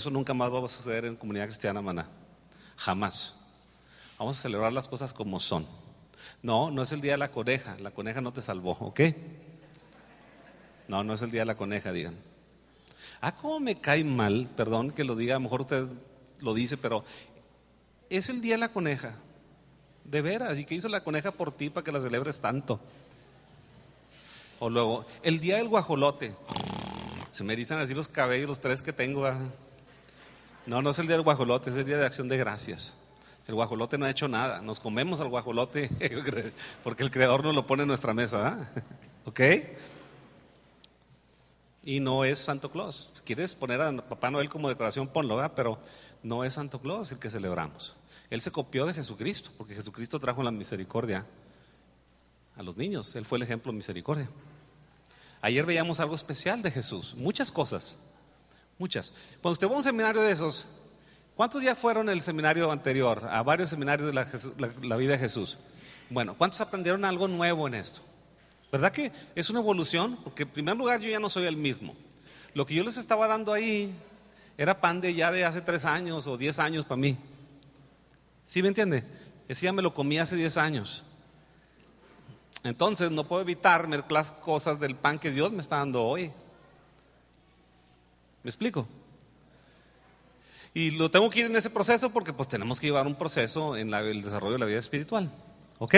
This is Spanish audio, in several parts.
eso nunca más va a suceder en Comunidad Cristiana Maná. Jamás. Vamos a celebrar las cosas como son. No, no es el día de la coneja. La coneja no te salvó, ¿ok? No, no es el día de la coneja, digan. Cómo me cae mal, perdón que lo diga, a lo mejor usted lo dice, pero es el día de la coneja. De veras, ¿y qué hizo la coneja por ti para que la celebres tanto? O luego, el día del guajolote. Se me erizan así los cabellos, los 3 que tengo. No, no es el día del guajolote, es el día de acción de gracias. El guajolote no ha hecho nada, nos comemos al guajolote porque el Creador nos lo pone en nuestra mesa, ¿ok? Y no es Santo Claus. Si quieres poner a Papá Noel como decoración, ponlo, ¿verdad? Pero no es Santo Claus el que celebramos. Él se copió de Jesucristo, porque Jesucristo trajo la misericordia a los niños. Él fue el ejemplo de misericordia. Ayer veíamos algo especial de Jesús, muchas cosas, muchas. Cuando usted va a un seminario de esos, ¿cuántos ya fueron el seminario anterior? A varios seminarios de la vida de Jesús. Bueno, ¿cuántos aprendieron algo nuevo en esto? ¿Verdad que es una evolución? Porque en primer lugar yo ya no soy el mismo. Lo que yo les estaba dando ahí era pan de ya de hace 3 años o 10 años para mí. ¿Sí me entiende? Ese ya me lo comí hace 10 años. Entonces no puedo evitarme las cosas del pan que Dios me está dando hoy. ¿Me explico? Y lo tengo que ir en ese proceso porque pues tenemos que llevar un proceso en el desarrollo de la vida espiritual. ¿Ok?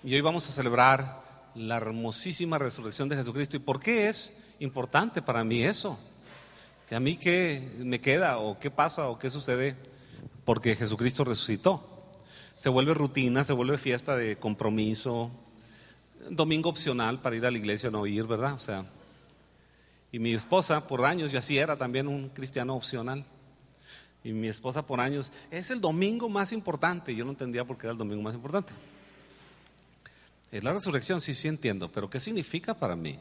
Y hoy vamos a celebrar la hermosísima resurrección de Jesucristo. ¿Y por qué es importante para mí eso? ¿Que a mí qué me queda o qué pasa o qué sucede porque Jesucristo resucitó? Se vuelve rutina, se vuelve fiesta de compromiso, domingo opcional para ir a la iglesia o no ir, ¿verdad? O sea, y mi esposa por años, yo así era también un cristiano opcional. Y mi esposa por años, es el domingo más importante. Yo no entendía por qué era el domingo más importante. Es la resurrección, sí entiendo, pero ¿qué significa para mí?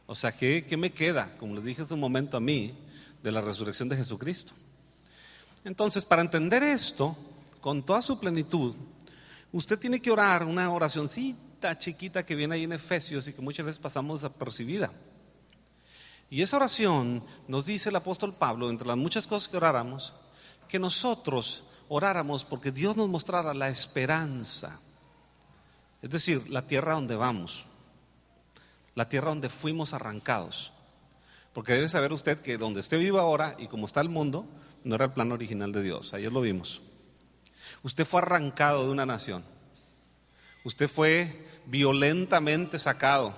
O sea, ¿qué me queda? Como les dije hace un momento a mí, de la resurrección de Jesucristo. Entonces, para entender esto, con toda su plenitud, usted tiene que orar una oracioncita chiquita que viene ahí en Efesios y que muchas veces pasamos desapercibida. Y esa oración nos dice el apóstol Pablo, entre las muchas cosas que oráramos, que nosotros oráramos porque Dios nos mostrara la esperanza. Es decir, la tierra donde vamos, la tierra donde fuimos arrancados. Porque debe saber usted que donde usted vive ahora y como está el mundo, no era el plan original de Dios. Ayer lo vimos. Usted fue arrancado de una nación. Usted fue violentamente sacado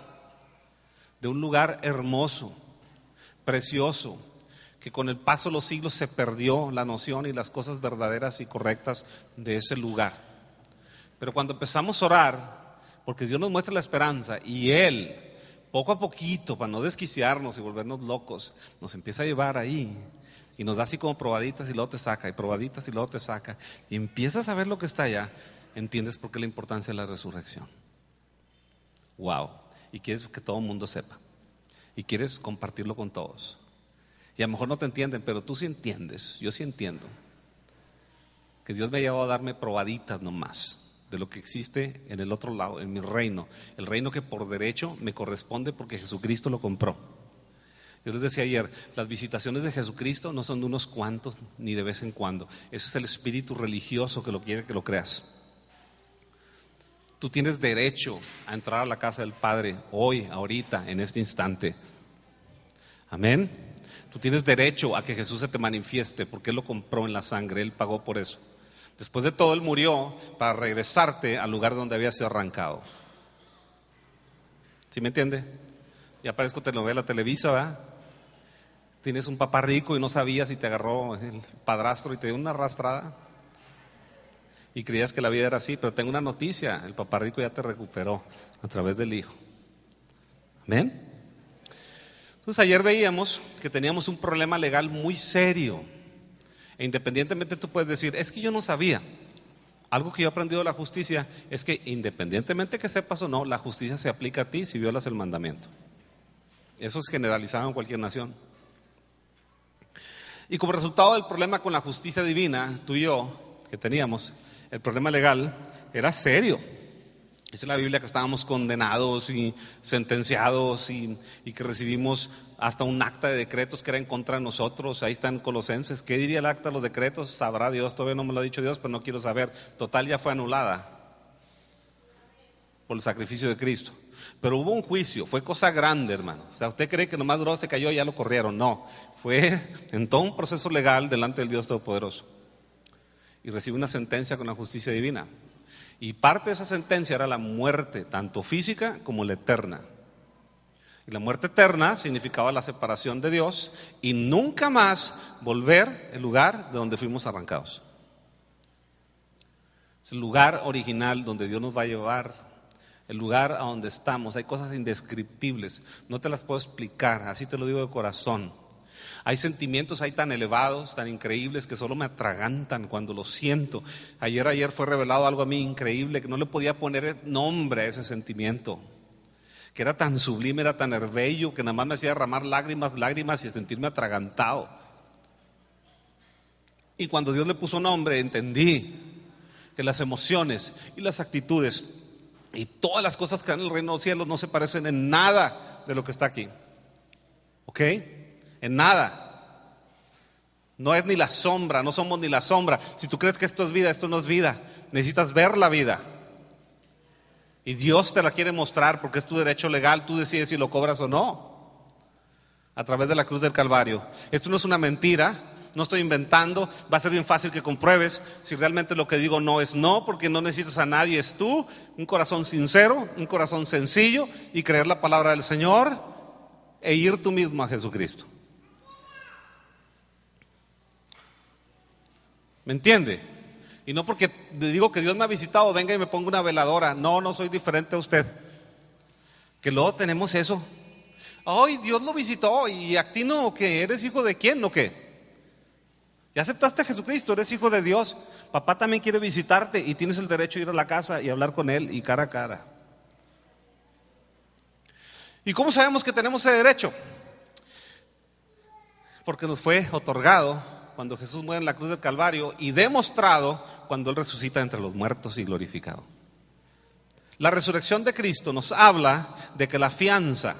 de un lugar hermoso, precioso, que con el paso de los siglos se perdió la noción y las cosas verdaderas y correctas de ese lugar. Pero cuando empezamos a orar, porque Dios nos muestra la esperanza y Él, poco a poquito, para no desquiciarnos y volvernos locos, nos empieza a llevar ahí y nos da así como probaditas y luego te saca, y probaditas y luego te saca, y empiezas a ver lo que está allá, entiendes por qué la importancia de la resurrección. Wow. Y quieres que todo el mundo sepa, y quieres compartirlo con todos. Y a lo mejor no te entienden, pero tú sí entiendes, yo sí entiendo que Dios me ha llevado a darme probaditas nomás de lo que existe en el otro lado, en mi reino, el reino que por derecho me corresponde porque Jesucristo lo compró. Yo les decía ayer, las visitaciones de Jesucristo no son de unos cuantos ni de vez en cuando. Ese es el espíritu religioso que lo quiere que lo creas. Tú tienes derecho a entrar a la casa del Padre hoy, ahorita, en este instante. Amén. Tú tienes derecho a que Jesús se te manifieste porque Él lo compró en la sangre, Él pagó por eso. Después de todo, Él murió para regresarte al lugar donde había sido arrancado. ¿Sí me entiende? Ya parezco telenovela Televisa, ¿verdad? Tienes un papá rico y no sabías y te agarró el padrastro y te dio una arrastrada y creías que la vida era así, pero tengo una noticia, el papá rico ya te recuperó a través del hijo. ¿Amén? Entonces ayer veíamos que teníamos un problema legal muy serio. E independientemente tú puedes decir, es que yo no sabía. Algo que yo he aprendido de la justicia es que independientemente que sepas o no, la justicia se aplica a ti si violas el mandamiento. Eso es generalizado en cualquier nación. Y como resultado del problema con la justicia divina, tú y yo, que teníamos, el problema legal era serio. Dice la Biblia que estábamos condenados y sentenciados y que recibimos hasta un acta de decretos que era en contra de nosotros. Ahí está en Colosenses. ¿Qué diría el acta de los decretos? Sabrá Dios, todavía no me lo ha dicho Dios, pero no quiero saber. Total, ya fue anulada por el sacrificio de Cristo. Pero hubo un juicio, fue cosa grande, hermano. O sea, ¿usted cree que nomás duró, se cayó y ya lo corrieron? No, fue en todo un proceso legal delante del Dios Todopoderoso. Y recibe una sentencia con la justicia divina. Y parte de esa sentencia era la muerte, tanto física como la eterna. Y la muerte eterna significaba la separación de Dios y nunca más volver al lugar de donde fuimos arrancados. Es el lugar original donde Dios nos va a llevar, el lugar a donde estamos. Hay cosas indescriptibles, no te las puedo explicar, así te lo digo de corazón. Hay sentimientos ahí tan elevados, tan increíbles que solo me atragantan cuando los siento. Ayer fue revelado algo a mí increíble que no le podía poner nombre a ese sentimiento, que era tan sublime, era tan bello, que nada más me hacía derramar lágrimas y sentirme atragantado. Y cuando Dios le puso nombre, entendí que las emociones y las actitudes y todas las cosas que dan en el reino de los cielos no se parecen en nada de lo que está aquí. ¿Ok? En nada. No es ni la sombra, no somos ni la sombra. Si tú crees que esto es vida, esto no es vida. Necesitas ver la vida. Y Dios te la quiere mostrar porque es tu derecho legal. Tú decides si lo cobras o no. A través de la cruz del Calvario. Esto no es una mentira, no estoy inventando. Va a ser bien fácil que compruebes si realmente lo que digo no es no, porque no necesitas a nadie, es tú. Un corazón sincero, un corazón sencillo y creer la palabra del Señor e ir tú mismo a Jesucristo. ¿Me entiende? Y no porque le digo que Dios me ha visitado, venga y me ponga una veladora. No soy diferente a usted. Que luego tenemos eso. Ay, Dios lo visitó y a ti no, ¿qué? ¿Eres hijo de quién o qué? Ya aceptaste a Jesucristo, eres hijo de Dios. Papá también quiere visitarte y tienes el derecho de ir a la casa y hablar con él y cara a cara. ¿Y cómo sabemos que tenemos ese derecho? Porque nos fue otorgado cuando Jesús muere en la cruz del Calvario y demostrado cuando Él resucita entre los muertos y glorificado. La resurrección de Cristo nos habla de que la fianza,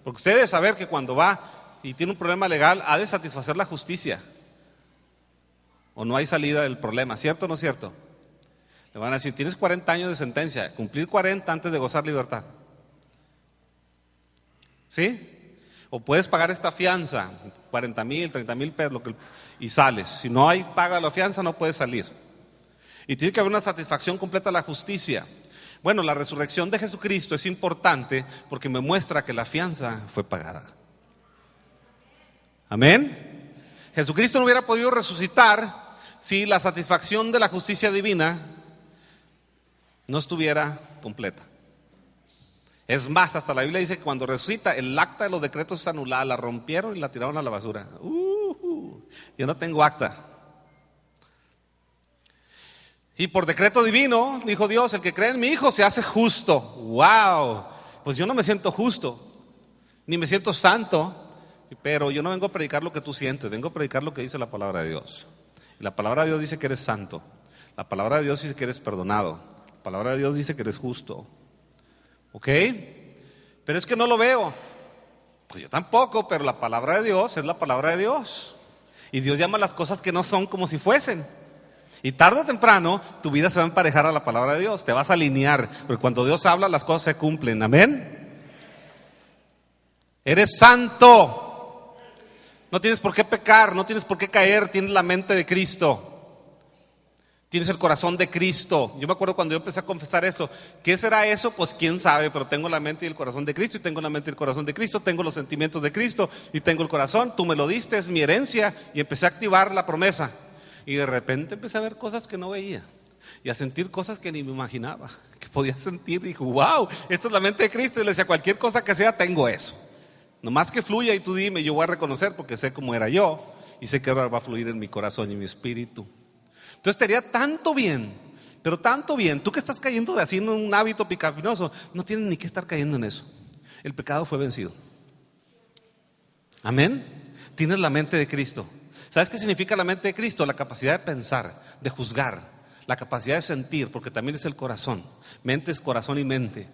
porque usted debe saber que cuando va y tiene un problema legal ha de satisfacer la justicia o no hay salida del problema, ¿cierto o no es cierto? Le van a decir, tienes 40 años de sentencia, cumplir 40 antes de gozar libertad. ¿Sí? O puedes pagar esta fianza, 40,000, 30,000 pesos, y sales. Si no hay paga la fianza, no puedes salir. Y tiene que haber una satisfacción completa de la justicia. Bueno, la resurrección de Jesucristo es importante porque me muestra que la fianza fue pagada. Amén. Jesucristo no hubiera podido resucitar si la satisfacción de la justicia divina no estuviera completa. Es más, hasta la Biblia dice que cuando resucita, el acta de los decretos es anulada, la rompieron y la tiraron a la basura. Yo no tengo acta. Y por decreto divino, dijo Dios, el que cree en mi Hijo se hace justo. ¡Wow! Pues yo no me siento justo, ni me siento santo, pero yo no vengo a predicar lo que tú sientes, vengo a predicar lo que dice la palabra de Dios. Y la palabra de Dios dice que eres santo, la palabra de Dios dice que eres perdonado, la palabra de Dios dice que eres justo. ¿Ok? Pero es que no lo veo. Pues yo tampoco, pero la palabra de Dios es la palabra de Dios. Y Dios llama las cosas que no son como si fuesen. Y tarde o temprano tu vida se va a emparejar a la palabra de Dios. Te vas a alinear, porque cuando Dios habla las cosas se cumplen. Amén. Eres santo. No tienes por qué pecar, no tienes por qué caer. Tienes la mente de Cristo. Tienes el corazón de Cristo. Yo me acuerdo cuando yo empecé a confesar esto. ¿Qué será eso? Pues quién sabe, pero tengo la mente y el corazón de Cristo. Y tengo la mente y el corazón de Cristo. Tengo los sentimientos de Cristo. Y tengo el corazón. Tú me lo diste, es mi herencia. Y empecé a activar la promesa. Y de repente empecé a ver cosas que no veía. Y a sentir cosas que ni me imaginaba que podía sentir. Y dije, wow, esto es la mente de Cristo. Y le decía, cualquier cosa que sea, tengo eso. Nomás que fluya y tú dime, yo voy a reconocer porque sé cómo era yo. Y sé que ahora va a fluir en mi corazón y en mi espíritu. Entonces te haría tanto bien, pero tanto bien. Tú que estás cayendo de así en un hábito pecaminoso, no tienes ni que estar cayendo en eso. El pecado fue vencido. Amén. Tienes la mente de Cristo. ¿Sabes qué significa la mente de Cristo? La capacidad de pensar, de juzgar, La capacidad de sentir, porque también es el corazón. Mente es corazón y mente.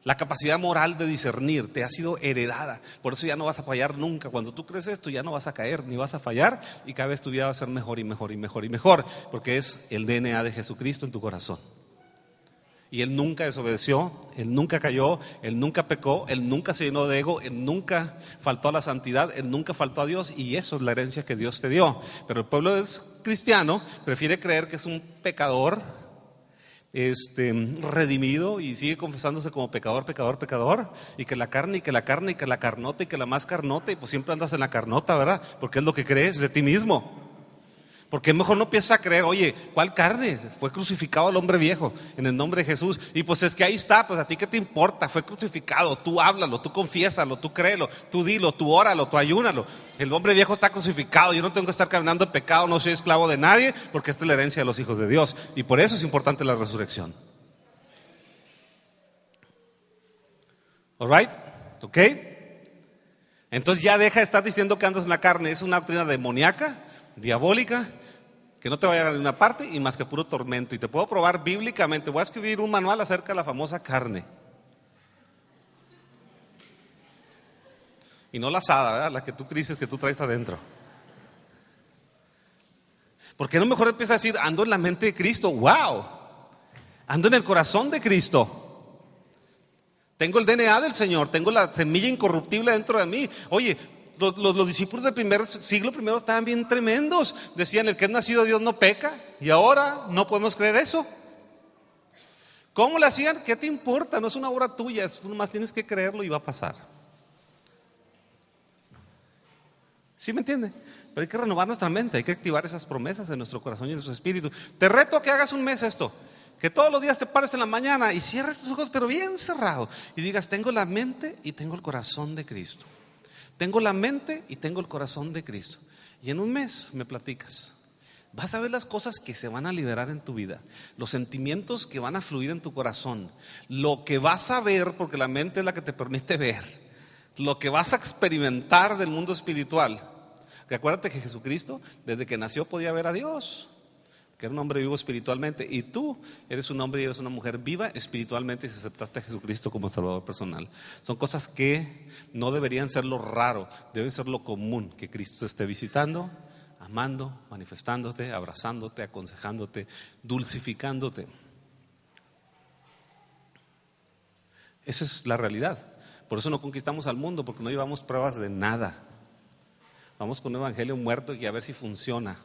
La capacidad moral de discernir te ha sido heredada. Por eso ya no vas a fallar nunca. Cuando tú crees esto, ya no vas a caer, ni vas a fallar. Y cada vez tu vida va a ser mejor y mejor y mejor y mejor. Porque es el DNA de Jesucristo en tu corazón. Y Él nunca desobedeció, Él nunca cayó, Él nunca pecó, Él nunca se llenó de ego, Él nunca faltó a la santidad, Él nunca faltó a Dios, y eso es la herencia que Dios te dio. Pero el pueblo cristiano prefiere creer que es un pecador redimido y sigue confesándose como pecador, pecador, pecador, y que la carne, y que la carne, y que la carnota, y que la más carnota, y pues siempre andas en la carnota, ¿verdad? Porque es lo que crees de ti mismo. Porque mejor no empiezas a creer, oye, ¿cuál carne? Fue crucificado el hombre viejo en el nombre de Jesús. Y pues es que ahí está, pues a ti qué te importa, fue crucificado, tú háblalo, tú confiésalo, tú créelo, tú dilo, tú óralo, tú ayúnalo. El hombre viejo está crucificado, yo no tengo que estar caminando en pecado, no soy esclavo de nadie, porque esta es la herencia de los hijos de Dios. Y por eso es importante la resurrección. ¿Alright? ¿Ok? Entonces ya deja de estar diciendo que andas en la carne, es una doctrina demoníaca, diabólica, que no te va a llegar a ninguna parte y más que puro tormento. Y te puedo probar bíblicamente, voy a escribir un manual acerca de la famosa carne. Y no la asada, ¿verdad? La que tú dices que tú traes adentro. ¿Por qué no mejor empieza a decir, ando en la mente de Cristo? ¡Wow! Ando en el corazón de Cristo. Tengo el DNA del Señor, tengo la semilla incorruptible dentro de mí. Oye, los discípulos del primer siglo primero estaban bien tremendos. Decían, el que es nacido de Dios no peca. Y ahora no podemos creer eso. ¿Cómo le hacían? ¿Qué te importa? No es una obra tuya, es más tienes que creerlo y va a pasar. ¿Sí me entiende? Pero hay que renovar nuestra mente, hay que activar esas promesas en nuestro corazón y en nuestro espíritu. Te reto a que hagas un mes esto. Que todos los días te pares en la mañana y cierres tus ojos, pero bien cerrado. Y digas, tengo la mente y tengo el corazón de Cristo. Tengo la mente y tengo el corazón de Cristo. Y en un mes me platicas. Vas a ver las cosas que se van a liberar en tu vida, los sentimientos que van a fluir en tu corazón, lo que vas a ver, porque la mente es la que te permite ver, lo que vas a experimentar del mundo espiritual. Que acuérdate que Jesucristo, desde que nació, podía ver a Dios, que era un hombre vivo espiritualmente, y tú eres un hombre y eres una mujer viva espiritualmente y aceptaste a Jesucristo como Salvador personal. Son cosas que no deberían ser lo raro, debe ser lo común, que Cristo te esté visitando, amando, manifestándote, abrazándote, aconsejándote, dulcificándote. Esa es la realidad. Por eso no conquistamos al mundo, porque no llevamos pruebas de nada. Vamos con un evangelio muerto y a ver si funciona.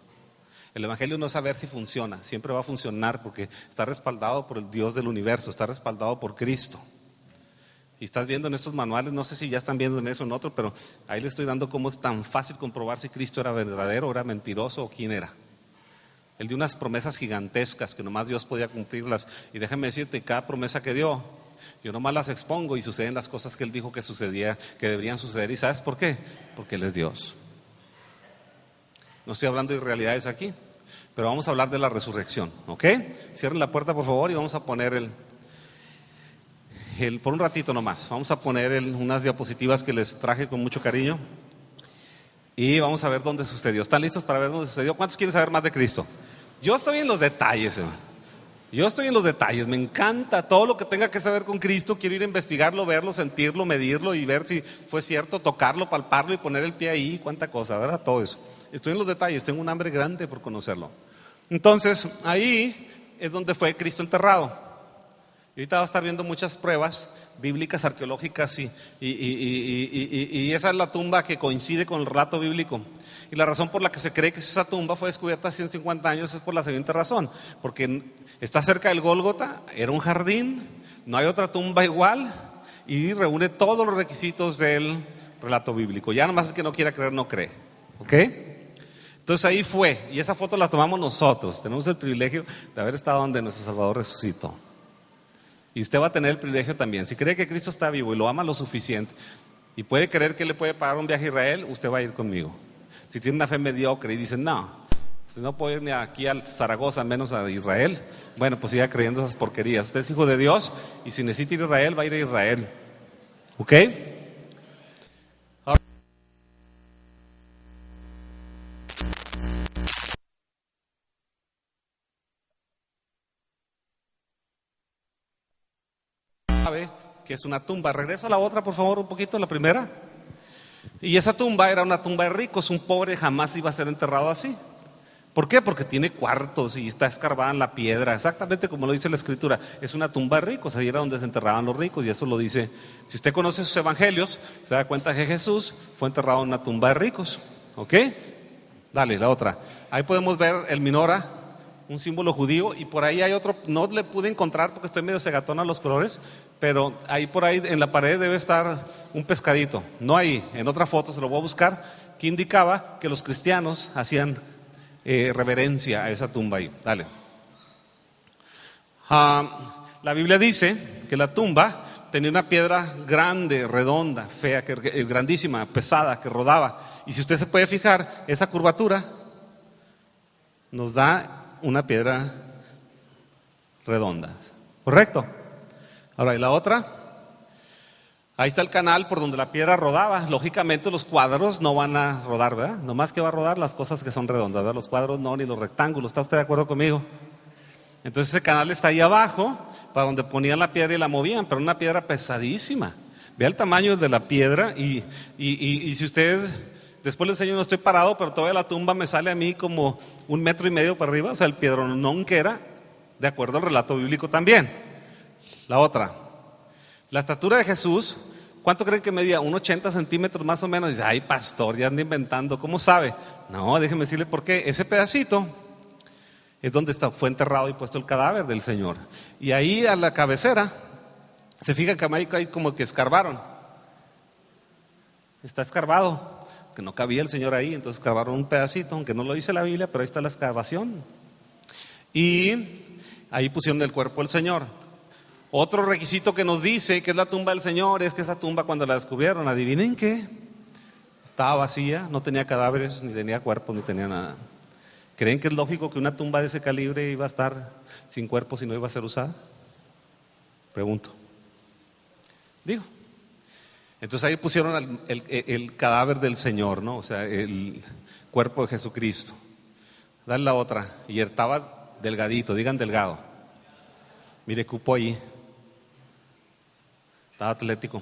El evangelio no es a ver si funciona, siempre va a funcionar porque está respaldado por el Dios del universo, está respaldado por Cristo. Y estás viendo en estos manuales, no sé si ya están viendo en eso o en otro, pero ahí le estoy dando cómo es tan fácil comprobar si Cristo era verdadero, era mentiroso o quién era. Él dio unas promesas gigantescas que nomás Dios podía cumplirlas. Y déjame decirte, cada promesa que dio, yo nomás las expongo y suceden las cosas que Él dijo que sucedía, que deberían suceder. ¿Y sabes por qué? Porque Él es Dios. No estoy hablando de irrealidades aquí, pero vamos a hablar de la resurrección, ¿ok? Cierren la puerta por favor y vamos a poner por un ratito nomás, vamos a poner unas diapositivas que les traje con mucho cariño y vamos a ver dónde sucedió. ¿Están listos para ver dónde sucedió? ¿Cuántos quieren saber más de Cristo? Yo estoy en los detalles, Yo estoy en los detalles, me encanta todo lo que tenga que saber con Cristo. Quiero ir a investigarlo, verlo, sentirlo, medirlo y ver si fue cierto, tocarlo, palparlo y poner el pie ahí, cuánta cosa, ¿verdad? Todo eso. Estoy en los detalles, tengo un hambre grande por conocerlo. Entonces, ahí es donde fue Cristo enterrado. Y ahorita va a estar viendo muchas pruebas bíblicas, arqueológicas y esa es la tumba que coincide con el relato bíblico. Y la razón por la que se cree que esa tumba fue descubierta hace 150 años es por la siguiente razón. Porque está cerca del Gólgota, era un jardín, no hay otra tumba igual y reúne todos los requisitos del relato bíblico. Ya nomás el que no quiera creer no cree, ¿ok? Entonces ahí fue, y esa foto la tomamos nosotros. Tenemos el privilegio de haber estado donde nuestro Salvador resucitó. Y usted va a tener el privilegio también. Si cree que Cristo está vivo y lo ama lo suficiente y puede creer que le puede pagar un viaje a Israel, usted va a ir conmigo. Si tiene una fe mediocre y dice, no, usted no puede ir ni aquí a Zaragoza, menos a Israel, bueno, pues siga creyendo esas porquerías. Usted es hijo de Dios y si necesita ir a Israel, va a ir a Israel. ¿Ok? sabe que es una tumba. Regresa a la otra, por favor, un poquito, la primera. Y esa tumba era una tumba de ricos. Un pobre jamás iba a ser enterrado así. ¿Por qué? Porque tiene cuartos y está escarbada en la piedra, exactamente como lo dice la Escritura. Es una tumba de ricos, ahí era donde se enterraban los ricos, y eso lo dice. Si usted conoce sus evangelios, se da cuenta que Jesús fue enterrado en una tumba de ricos. ¿Ok? Dale, la otra. Ahí podemos ver el menorá, un símbolo judío, y por ahí hay otro, no le pude encontrar porque estoy medio cegatón a los colores, pero ahí por ahí en la pared debe estar un pescadito. No ahí, en otra foto se lo voy a buscar, que indicaba que los cristianos hacían reverencia a esa tumba ahí. Dale. La Biblia dice que la tumba tenía una piedra grande, redonda, fea, grandísima, pesada, que rodaba. Y si usted se puede fijar, esa curvatura nos da una piedra redonda. ¿Correcto? Ahora, ¿y la otra? Ahí está el canal por donde la piedra rodaba. Lógicamente los cuadros no van a rodar, ¿verdad? Nomás que va a rodar las cosas que son redondas, ¿verdad? Los cuadros no, ni los rectángulos. ¿Está usted de acuerdo conmigo? Entonces ese canal está ahí abajo, para donde ponían la piedra y la movían, pero una piedra pesadísima. Vea el tamaño de la piedra y si usted, después le enseño, no estoy parado, pero todavía la tumba me sale a mí como 1,5 metros para arriba, o sea, el piedronón que era, de acuerdo al relato bíblico también. La otra. La estatura de Jesús, ¿cuánto creen que medía? 1,80 centímetros más o menos. Dice, ay, pastor, ya anda inventando. ¿Cómo sabe? No, déjeme decirle por qué. Ese pedacito es donde fue enterrado y puesto el cadáver del Señor. Y ahí a la cabecera, se fijan que hay como que escarbaron. Está escarbado, que no cabía el Señor ahí, entonces escarbaron un pedacito, aunque no lo dice la Biblia, pero ahí está la excavación. Y ahí pusieron el cuerpo del Señor. Otro requisito que nos dice que es la tumba del Señor es que esa tumba, cuando la descubrieron, adivinen qué, estaba vacía, no tenía cadáveres, ni tenía cuerpo, ni tenía nada. ¿Creen que es lógico que una tumba de ese calibre iba a estar sin cuerpo si no iba a ser usada? Pregunto. Digo. Entonces ahí pusieron el cadáver del Señor, ¿no? O sea, el cuerpo de Jesucristo. Dale la otra. Y estaba delgadito, digan delgado. Mire, cupo ahí. Estaba atlético,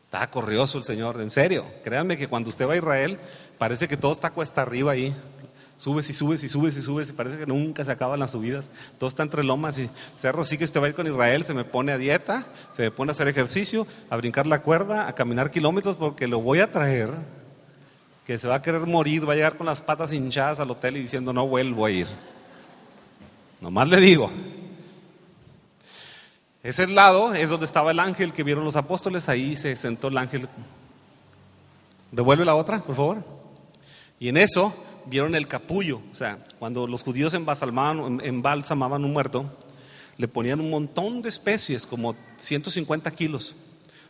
estaba corrioso el Señor, en serio. Créanme que cuando usted va a Israel, parece que todo está cuesta arriba ahí. Subes y subes y subes y subes y parece que nunca se acaban las subidas. Todo está entre lomas y cerros. Sí que usted va a ir con Israel, se me pone a dieta, se me pone a hacer ejercicio, a brincar la cuerda, a caminar kilómetros, porque lo voy a traer, que se va a querer morir, va a llegar con las patas hinchadas al hotel y diciendo no vuelvo a ir. Nomás le digo. Ese lado es donde estaba el ángel que vieron los apóstoles, ahí se sentó el ángel. Devuelve la otra, por favor. Y en eso vieron el capullo, o sea, cuando los judíos embalsamaban un muerto, le ponían un montón de especies, como 150 kilos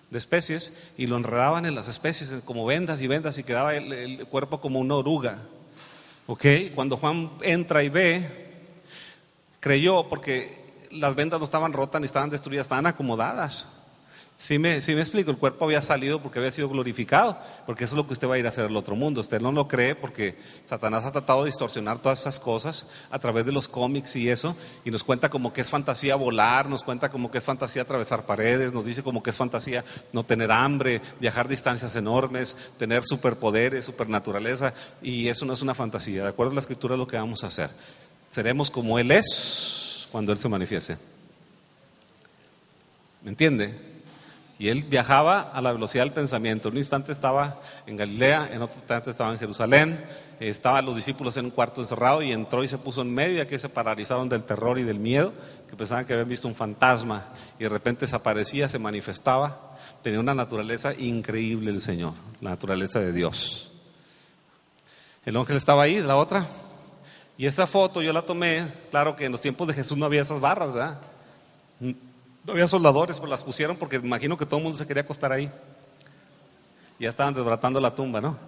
de especies, y lo enredaban en las especies como vendas y vendas, y quedaba el cuerpo como una oruga. ¿Ok? Cuando Juan entra y ve, creyó porque las vendas no estaban rotas ni estaban destruidas, estaban acomodadas. ¿Sí me explico? El cuerpo había salido porque había sido glorificado, porque eso es lo que usted va a ir a hacer al otro mundo. Usted no lo cree porque Satanás ha tratado de distorsionar todas esas cosas a través de los cómics y eso, y nos cuenta como que es fantasía volar, nos cuenta como que es fantasía atravesar paredes, nos dice como que es fantasía no tener hambre, viajar distancias enormes, tener superpoderes, supernaturaleza, y eso no es una fantasía. De acuerdo a la Escritura es lo que vamos a hacer. Seremos como Él es cuando Él se manifieste. ¿Me entiende? Y él viajaba a la velocidad del pensamiento. En un instante estaba en Galilea, en otro instante estaba en Jerusalén, estaban los discípulos en un cuarto encerrado y entró y se puso en medio, y aquí se paralizaron del terror y del miedo, que pensaban que habían visto un fantasma, y de repente desaparecía, se manifestaba. Tenía una naturaleza increíble el Señor, la naturaleza de Dios. El ángel estaba ahí, la otra. Y esa foto yo la tomé, claro que en los tiempos de Jesús no había esas barras, ¿verdad? No había soldadores, pues las pusieron porque imagino que todo el mundo se quería acostar ahí. Ya estaban desbaratando la tumba, ¿no?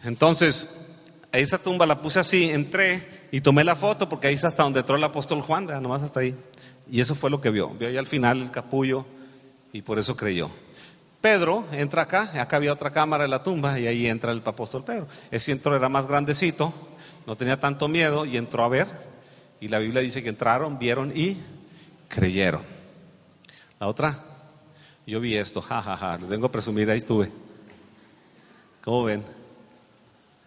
Entonces, a esa tumba la puse así, entré y tomé la foto porque ahí es hasta donde entró el apóstol Juan, ¿verdad? Nomás hasta ahí. Y eso fue lo que vio. Vio ahí al final el capullo y por eso creyó. Pedro entra acá había otra cámara en la tumba y ahí entra el apóstol Pedro. Ese entró, era más grandecito, no tenía tanto miedo y entró a ver. Y la Biblia dice que entraron, vieron y creyeron. La otra, yo vi esto, jajaja, les vengo a presumir, ahí estuve. ¿Cómo ven?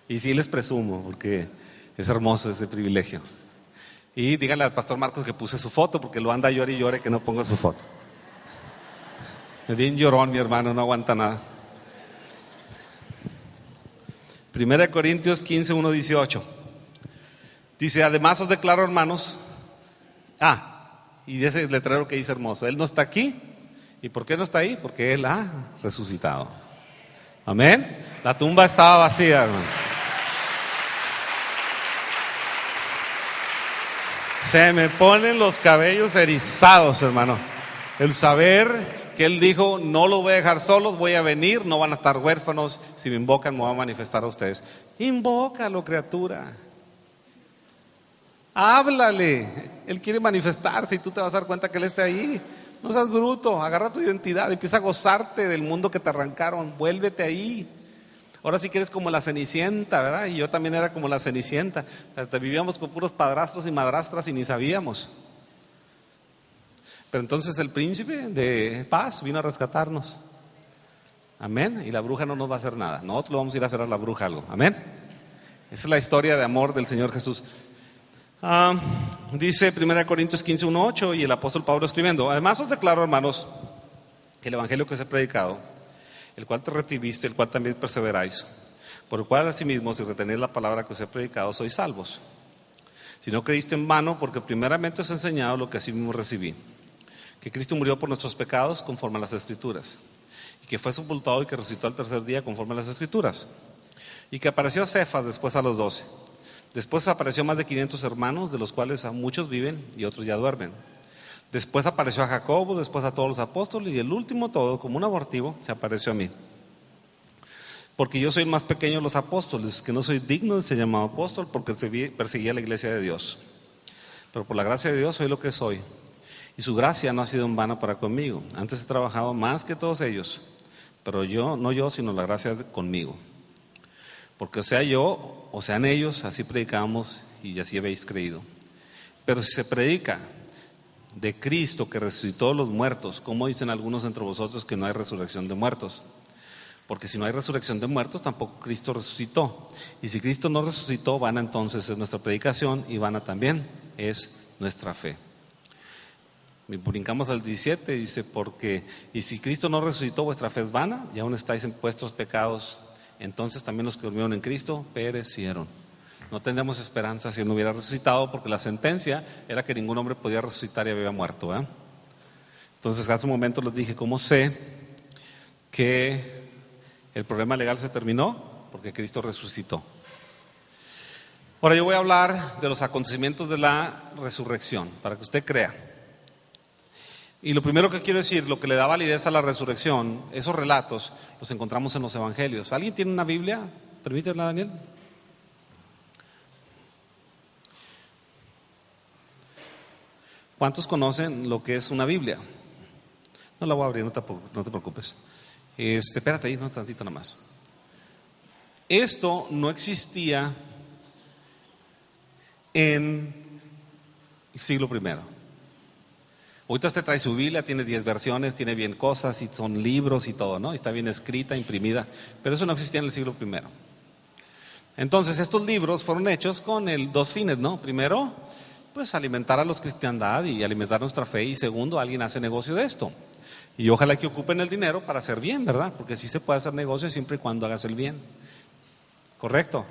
Y sí les presumo, porque es hermoso ese privilegio. Y díganle al pastor Marcos que puse su foto, porque lo anda llore y llore que no ponga su foto. Es bien llorón mi hermano, no aguanta nada. 1 Corintios 15, 1, 18. Dice, además os declaro, hermanos. Y ese letrero que dice hermoso. Él no está aquí. ¿Y por qué no está ahí? Porque Él ha resucitado. Amén. La tumba estaba vacía, hermano. Se me ponen los cabellos erizados, hermano. El saber que Él dijo, no los voy a dejar solos, voy a venir, no van a estar huérfanos. Si me invocan, me voy a manifestar a ustedes. Invócalo, criatura. Háblale. Él quiere manifestarse y tú te vas a dar cuenta que Él está ahí. No seas bruto, agarra tu identidad, empieza a gozarte del mundo que te arrancaron, vuélvete ahí. Ahora sí que eres como la Cenicienta, ¿verdad? Y yo también era como la Cenicienta. Vivíamos con puros padrastros y madrastras y ni sabíamos. Pero entonces el príncipe de paz vino a rescatarnos. Amén. Y la bruja no nos va a hacer nada. Nosotros le vamos a ir a hacer a la bruja algo. Amén. Esa es la historia de amor del Señor Jesús. Dice 1 Corintios 15, 1, 8, y el apóstol Pablo escribiendo: además os declaro, hermanos, que el evangelio que os he predicado, el cual te recibiste, el cual también perseveráis, por el cual asimismo, si retenéis la palabra que os he predicado, sois salvos. Si no creíste en vano, porque primeramente os he enseñado lo que asimismo recibí, que Cristo murió por nuestros pecados conforme a las Escrituras, y que fue sepultado y que resucitó al tercer día conforme a las Escrituras, y que apareció a Cefas, después a los 12. Después apareció más de 500 hermanos, de los cuales a muchos viven y otros ya duermen. Después apareció a Jacobo, después a todos los apóstoles, y el último todo, como un abortivo, se apareció a mí. Porque yo soy el más pequeño de los apóstoles, que no soy digno de ser llamado apóstol, porque perseguía la iglesia de Dios. Pero por la gracia de Dios soy lo que soy. Y su gracia no ha sido en vano para conmigo. Antes he trabajado más que todos ellos, pero yo, no yo, sino la gracia conmigo. Porque o sea yo, o sean ellos, así predicamos y así habéis creído. Pero si se predica de Cristo que resucitó a los muertos, ¿cómo dicen algunos entre vosotros que no hay resurrección de muertos? Porque si no hay resurrección de muertos, tampoco Cristo resucitó. Y si Cristo no resucitó, vana entonces es nuestra predicación y vana también es nuestra fe. Brincamos al 17, dice, porque, y si Cristo no resucitó, vuestra fe es vana y aún estáis en vuestros pecados. Entonces también los que durmieron en Cristo perecieron. No tendríamos esperanza si Él no hubiera resucitado, porque la sentencia era que ningún hombre podía resucitar y había muerto, ¿verdad? Entonces hace un momento les dije, ¿cómo sé que el problema legal se terminó? Porque Cristo resucitó. Ahora yo voy a hablar de los acontecimientos de la resurrección, para que usted crea. Y lo primero que quiero decir, lo que le da validez a la resurrección, esos relatos los encontramos en los evangelios. ¿Alguien tiene una Biblia? Permítela, Daniel. ¿Cuántos conocen lo que es una Biblia? No la voy a abrir, no te preocupes. Espérate ahí, no, tantito nada más. Esto no existía en el siglo I. Ahorita usted trae su Biblia, tiene 10 versiones, tiene bien cosas y son libros y todo, ¿no? Y está bien escrita, imprimida, pero eso no existía en el siglo I. Entonces estos libros fueron hechos con dos fines, ¿no? Primero, pues alimentar a los cristiandad y alimentar nuestra fe, y segundo, alguien hace negocio de esto. Y ojalá que ocupen el dinero para hacer bien, ¿verdad? Porque sí se puede hacer negocio siempre y cuando hagas el bien. ¿Correcto?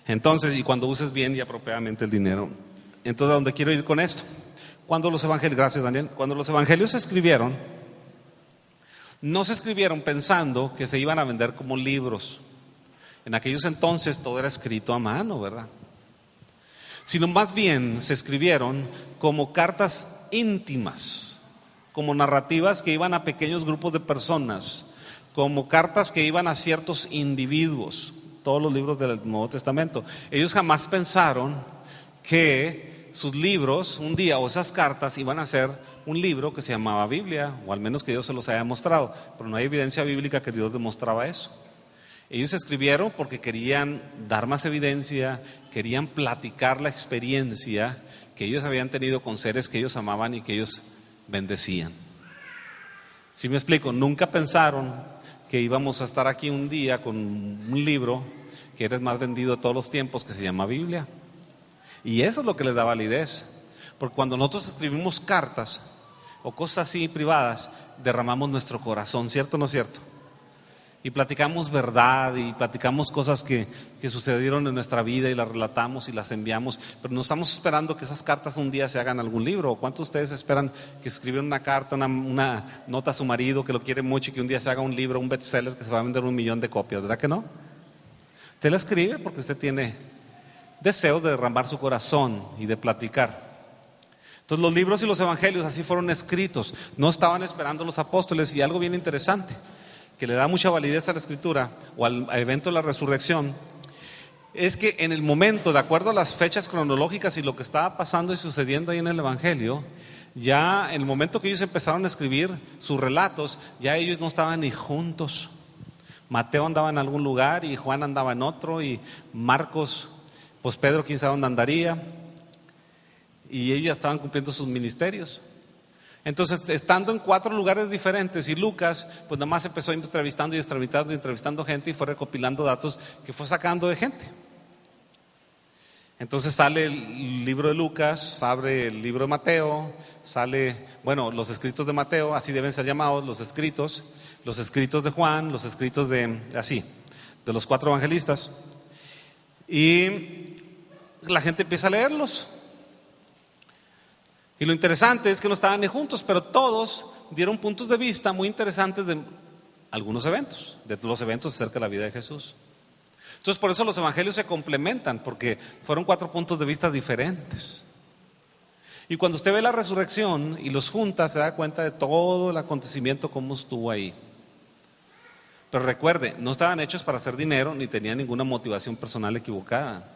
Entonces, y cuando uses bien y apropiadamente el dinero. Entonces, ¿a dónde quiero ir con esto? Cuando los evangelios, gracias Daniel, cuando los evangelios se escribieron, no se escribieron pensando que se iban a vender como libros. En aquellos entonces todo era escrito a mano, ¿verdad? Sino más bien se escribieron como cartas íntimas, como narrativas que iban a pequeños grupos de personas, como cartas que iban a ciertos individuos. Todos los libros del Nuevo Testamento. Ellos jamás pensaron que sus libros, un día, o esas cartas, iban a ser un libro que se llamaba Biblia, o al menos que Dios se los haya mostrado, pero no hay evidencia bíblica que Dios demostraba eso. Ellos escribieron porque querían dar más evidencia, querían platicar la experiencia que ellos habían tenido con seres que ellos amaban y que ellos bendecían. Si me explico, nunca pensaron que íbamos a estar aquí un día con un libro que era el más vendido de todos los tiempos, que se llama Biblia. Y eso es lo que les da validez. Porque cuando nosotros escribimos cartas o cosas así privadas, derramamos nuestro corazón, ¿cierto o no es cierto? Y platicamos verdad y platicamos cosas que sucedieron en nuestra vida y las relatamos y las enviamos, pero no estamos esperando que esas cartas un día se hagan algún libro. ¿Cuántos de ustedes esperan que escriban una carta, una nota a su marido que lo quiere mucho y que un día se haga un libro, un bestseller que se va a vender 1 millón de copias? ¿Verdad que no? Usted la escribe porque usted tiene deseo de derramar su corazón y de platicar. Entonces los libros y los evangelios así fueron escritos, no estaban esperando los apóstoles. Y algo bien interesante que le da mucha validez a la escritura o al evento de la resurrección es que en el momento, de acuerdo a las fechas cronológicas y lo que estaba pasando y sucediendo ahí en el evangelio, ya en el momento que ellos empezaron a escribir sus relatos, ya ellos no estaban ni juntos. Mateo andaba en algún lugar y Juan andaba en otro, y Marcos, pues Pedro quién sabe dónde andaría, y ellos ya estaban cumpliendo sus ministerios. Entonces, estando en 4 lugares diferentes, y Lucas pues nada más empezó entrevistando gente y fue recopilando datos que fue sacando de gente. Entonces sale el libro de Lucas, abre el libro de Mateo, los escritos de Mateo, así deben ser llamados, los escritos de Juan, los escritos de los 4 evangelistas, y la gente empieza a leerlos. Y lo interesante es que no estaban ni juntos, pero todos dieron puntos de vista muy interesantes de algunos eventos, de los eventos acerca de la vida de Jesús. Entonces por eso los evangelios se complementan, porque fueron 4 puntos de vista diferentes. Y cuando usted ve la resurrección y los junta, se da cuenta de todo el acontecimiento, cómo estuvo ahí. Pero recuerde, no estaban hechos para hacer dinero, ni tenían ninguna motivación personal equivocada.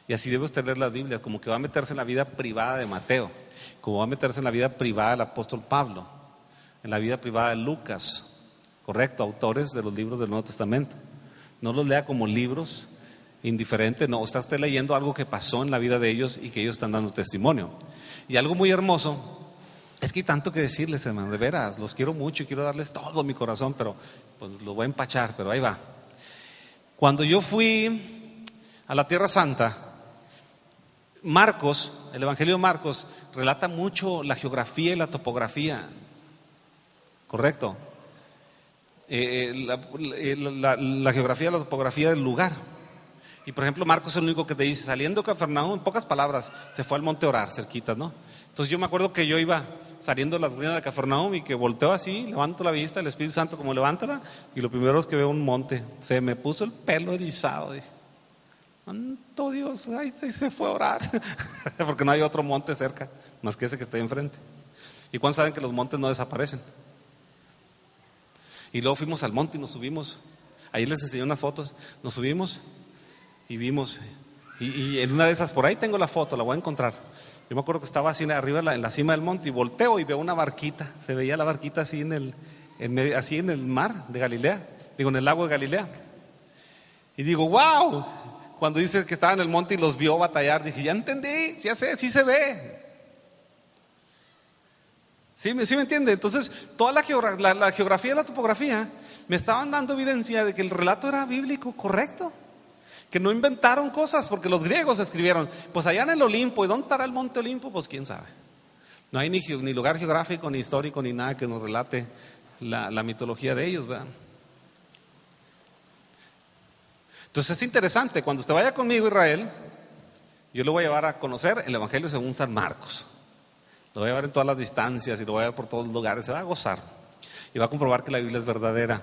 Y así debe usted leer la Biblia, como que va a meterse en la vida privada de Mateo, como va a meterse en la vida privada del apóstol Pablo, en la vida privada de Lucas, correcto, autores de los libros del Nuevo Testamento. No los lea como libros indiferentes, no, está usted leyendo algo que pasó en la vida de ellos y que ellos están dando testimonio. Y algo muy hermoso es que hay tanto que decirles, hermano, de veras, los quiero mucho y quiero darles todo mi corazón, pero pues lo voy a empachar, pero ahí va. Cuando yo fui a la Tierra Santa, Marcos, el Evangelio de Marcos, relata mucho la geografía y la topografía, ¿correcto? La geografía y la topografía del lugar. Y por ejemplo, Marcos es el único que te dice, saliendo de Cafarnaúm, en pocas palabras, se fue al monte a orar, cerquitas, ¿no? Entonces yo me acuerdo que yo iba saliendo de las ruinas de Cafarnaúm y que volteo así, levanto la vista, el Espíritu Santo como levántala, y lo primero es que veo un monte. Se me puso el pelo erizado, dije, santo Dios, ahí se fue a orar. Porque no hay otro monte cerca, más que ese que está ahí enfrente. ¿Y cuántos saben que los montes no desaparecen? Y luego fuimos al monte y nos subimos. Ahí les enseñé unas fotos. Nos subimos y vimos. Y en una de esas, por ahí tengo la foto, la voy a encontrar. Yo me acuerdo que estaba así arriba en la cima del monte y volteo y veo una barquita. Se veía la barquita así así en el mar de Galilea, en el lago de Galilea. Y digo, wow. Cuando dice que estaba en el monte y los vio batallar, dije, ya entendí, ya sé, sí se ve. ¿Sí me entiende? Entonces, toda la geografía y la topografía me estaban dando evidencia de que el relato era bíblico, correcto. Que no inventaron cosas, porque los griegos escribieron, pues allá en el Olimpo, ¿y dónde estará el monte Olimpo? Pues quién sabe. No hay ni lugar geográfico, ni histórico, ni nada que nos relate la mitología de ellos, ¿verdad? Entonces es interesante, cuando usted vaya conmigo a Israel, yo le voy a llevar a conocer el Evangelio según San Marcos. Lo voy a llevar en todas las distancias y lo voy a llevar por todos los lugares, se va a gozar y va a comprobar que la Biblia es verdadera.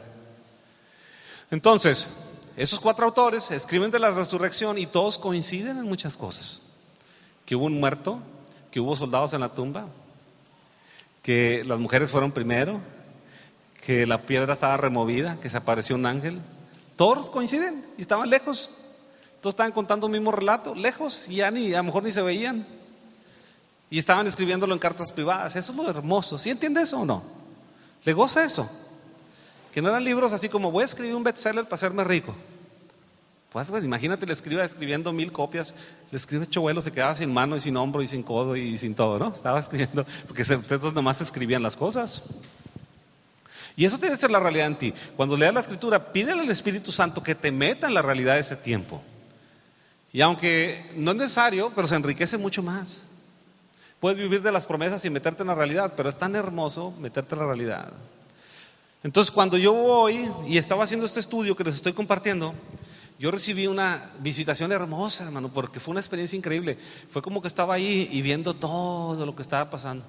Entonces, esos 4 autores escriben de la resurrección y todos coinciden en muchas cosas. Que hubo un muerto, que hubo soldados en la tumba, que las mujeres fueron primero, que la piedra estaba removida, que se apareció un ángel. Todos coinciden y estaban lejos. Todos estaban contando un mismo relato, lejos, y ya a lo mejor ni se veían. Y estaban escribiéndolo en cartas privadas. Eso es lo hermoso. ¿Sí entiende eso o no? ¿Le goza eso? Que no eran libros así como voy a escribir un bestseller para hacerme rico. Pues imagínate, le escribiendo 1000 copias. Le escribe Chovuelo, se quedaba sin mano y sin hombro y sin codo y sin todo, ¿no? Estaba escribiendo, porque ustedes nomás escribían las cosas. Y eso tiene que ser la realidad en ti. Cuando leas la Escritura, pídele al Espíritu Santo que te meta en la realidad de ese tiempo. Y aunque no es necesario, pero se enriquece mucho más. Puedes vivir de las promesas y meterte en la realidad, pero es tan hermoso meterte en la realidad. Entonces, cuando yo voy y estaba haciendo este estudio que les estoy compartiendo, yo recibí una visitación hermosa, hermano, porque fue una experiencia increíble. Fue como que estaba ahí y viendo todo lo que estaba pasando.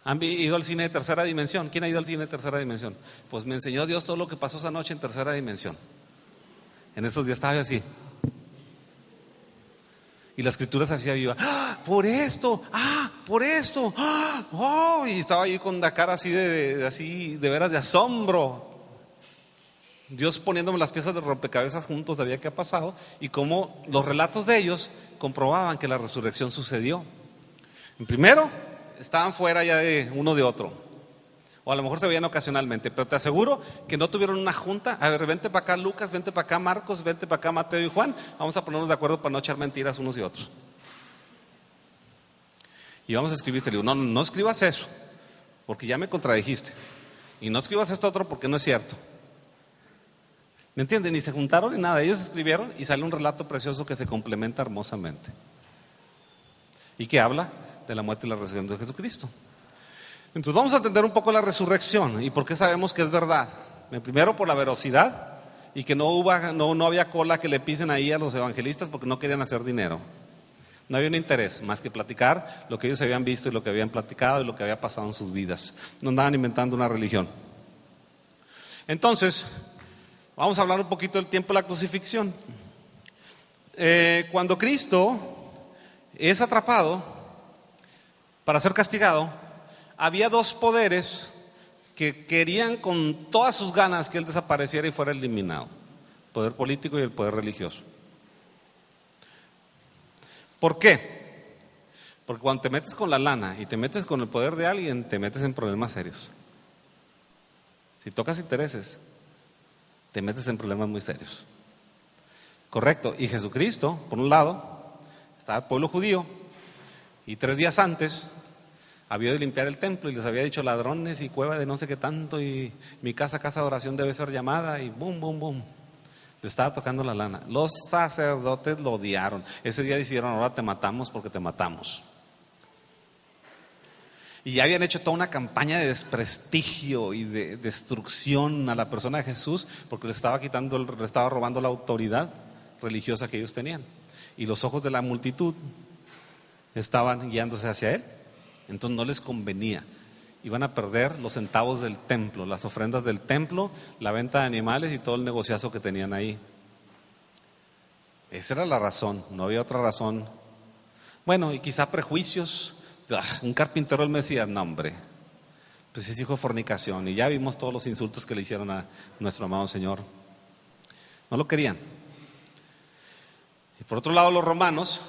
¿Han ido al cine de tercera dimensión? ¿Quién ha ido al cine de tercera dimensión? Pues me enseñó Dios todo lo que pasó esa noche en tercera dimensión. En estos días estaba yo así. Y la escritura se hacía viva. ¡Ah, por esto! ¡Ah, por esto! ¡Ah, oh! Y estaba ahí con la cara así de veras de asombro. Dios poniéndome las piezas de rompecabezas juntos de vida que ha pasado y cómo los relatos de ellos comprobaban que la resurrección sucedió. En primero, estaban fuera ya de uno de otro, o a lo mejor se veían ocasionalmente, pero te aseguro que no tuvieron una junta. A ver, vente para acá Lucas, vente para acá Marcos, vente para acá Mateo y Juan, vamos a ponernos de acuerdo para no echar mentiras unos y otros. Y vamos a escribir este libro. No escribas eso, porque ya me contradijiste. Y no escribas esto otro porque no es cierto. ¿Me entienden? Ni se juntaron ni nada. Ellos escribieron y sale un relato precioso que se complementa hermosamente. Y que habla de la muerte y la resurrección de Jesucristo. Entonces vamos a entender un poco la resurrección y por qué sabemos que es verdad. Primero, por la veracidad y que no había cola que le pisen ahí a los evangelistas porque no querían hacer dinero. No había un interés más que platicar lo que ellos habían visto y lo que habían platicado y lo que había pasado en sus vidas. No andaban inventando una religión. Entonces, vamos a hablar un poquito del tiempo de la crucifixión. Cuando Cristo es atrapado para ser castigado, había dos poderes que querían con todas sus ganas que él desapareciera y fuera eliminado: el poder político y el poder religioso. ¿Por qué? Porque cuando te metes con la lana y te metes con el poder de alguien, te metes en problemas serios. Si tocas intereses, te metes en problemas muy serios. Correcto. Y Jesucristo, por un lado, estaba el pueblo judío y 3 días antes había de limpiar el templo y les había dicho: ladrones y cueva de no sé qué tanto, y mi casa de oración debe ser llamada, y boom, boom, boom. Le estaba tocando la lana. Los sacerdotes lo odiaron. Ese día dijeron: ahora te matamos porque te matamos. Y ya habían hecho toda una campaña de desprestigio y de destrucción a la persona de Jesús porque le estaba robando la autoridad religiosa que ellos tenían. Y los ojos de la multitud estaban guiándose hacia él. Entonces no les convenía. Iban a perder los centavos del templo, las ofrendas del templo, la venta de animales y todo el negociazo que tenían ahí. Esa era la razón, no había otra razón. Bueno, y quizá prejuicios. Un carpintero, él me decía: no, hombre, pues es hijo de fornicación. Y ya vimos todos los insultos que le hicieron a nuestro amado Señor. No lo querían. Y por otro lado, los romanos,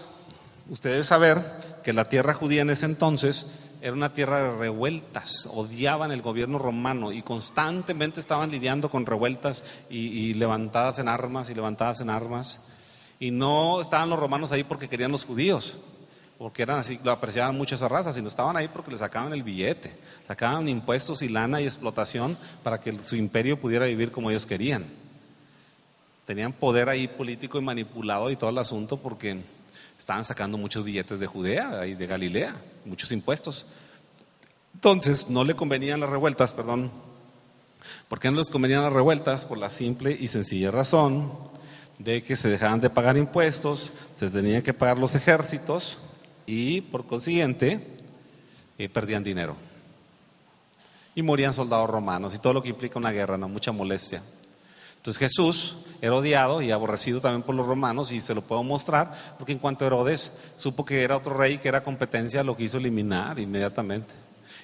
usted debe saber que la tierra judía en ese entonces era una tierra de revueltas. Odiaban el gobierno romano y constantemente estaban lidiando con revueltas y levantadas en armas y levantadas en armas. Y no estaban los romanos ahí porque querían los judíos, porque eran así, lo apreciaban mucho esa raza, sino estaban ahí porque le sacaban el billete, sacaban impuestos y lana y explotación para que su imperio pudiera vivir como ellos querían. Tenían poder ahí político y manipulado y todo el asunto porque estaban sacando muchos billetes de Judea y de Galilea, muchos impuestos. Entonces no le convenían las revueltas, ¿Por qué no les convenían las revueltas? Por la simple y sencilla razón de que se dejaban de pagar impuestos, se tenían que pagar los ejércitos y por consiguiente perdían dinero. Y morían soldados romanos y todo lo que implica una guerra, ¿no? Mucha molestia. Entonces Jesús era odiado y aborrecido también por los romanos, y se lo puedo mostrar porque en cuanto Herodes supo que era otro rey que era competencia, lo quiso eliminar inmediatamente.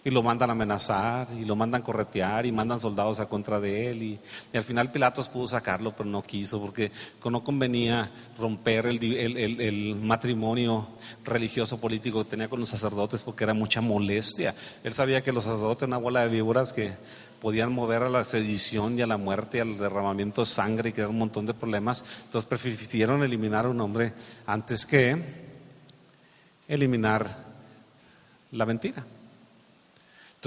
Y lo mandan a amenazar y lo mandan corretear y mandan soldados a contra de él, y al final Pilatos pudo sacarlo, pero no quiso porque no convenía romper el matrimonio religioso político que tenía con los sacerdotes, porque era mucha molestia. Él sabía que los sacerdotes eran una bola de víboras que podían mover a la sedición y a la muerte y al derramamiento de sangre, y que era un montón de problemas. Entonces prefirieron eliminar a un hombre antes que eliminar la mentira.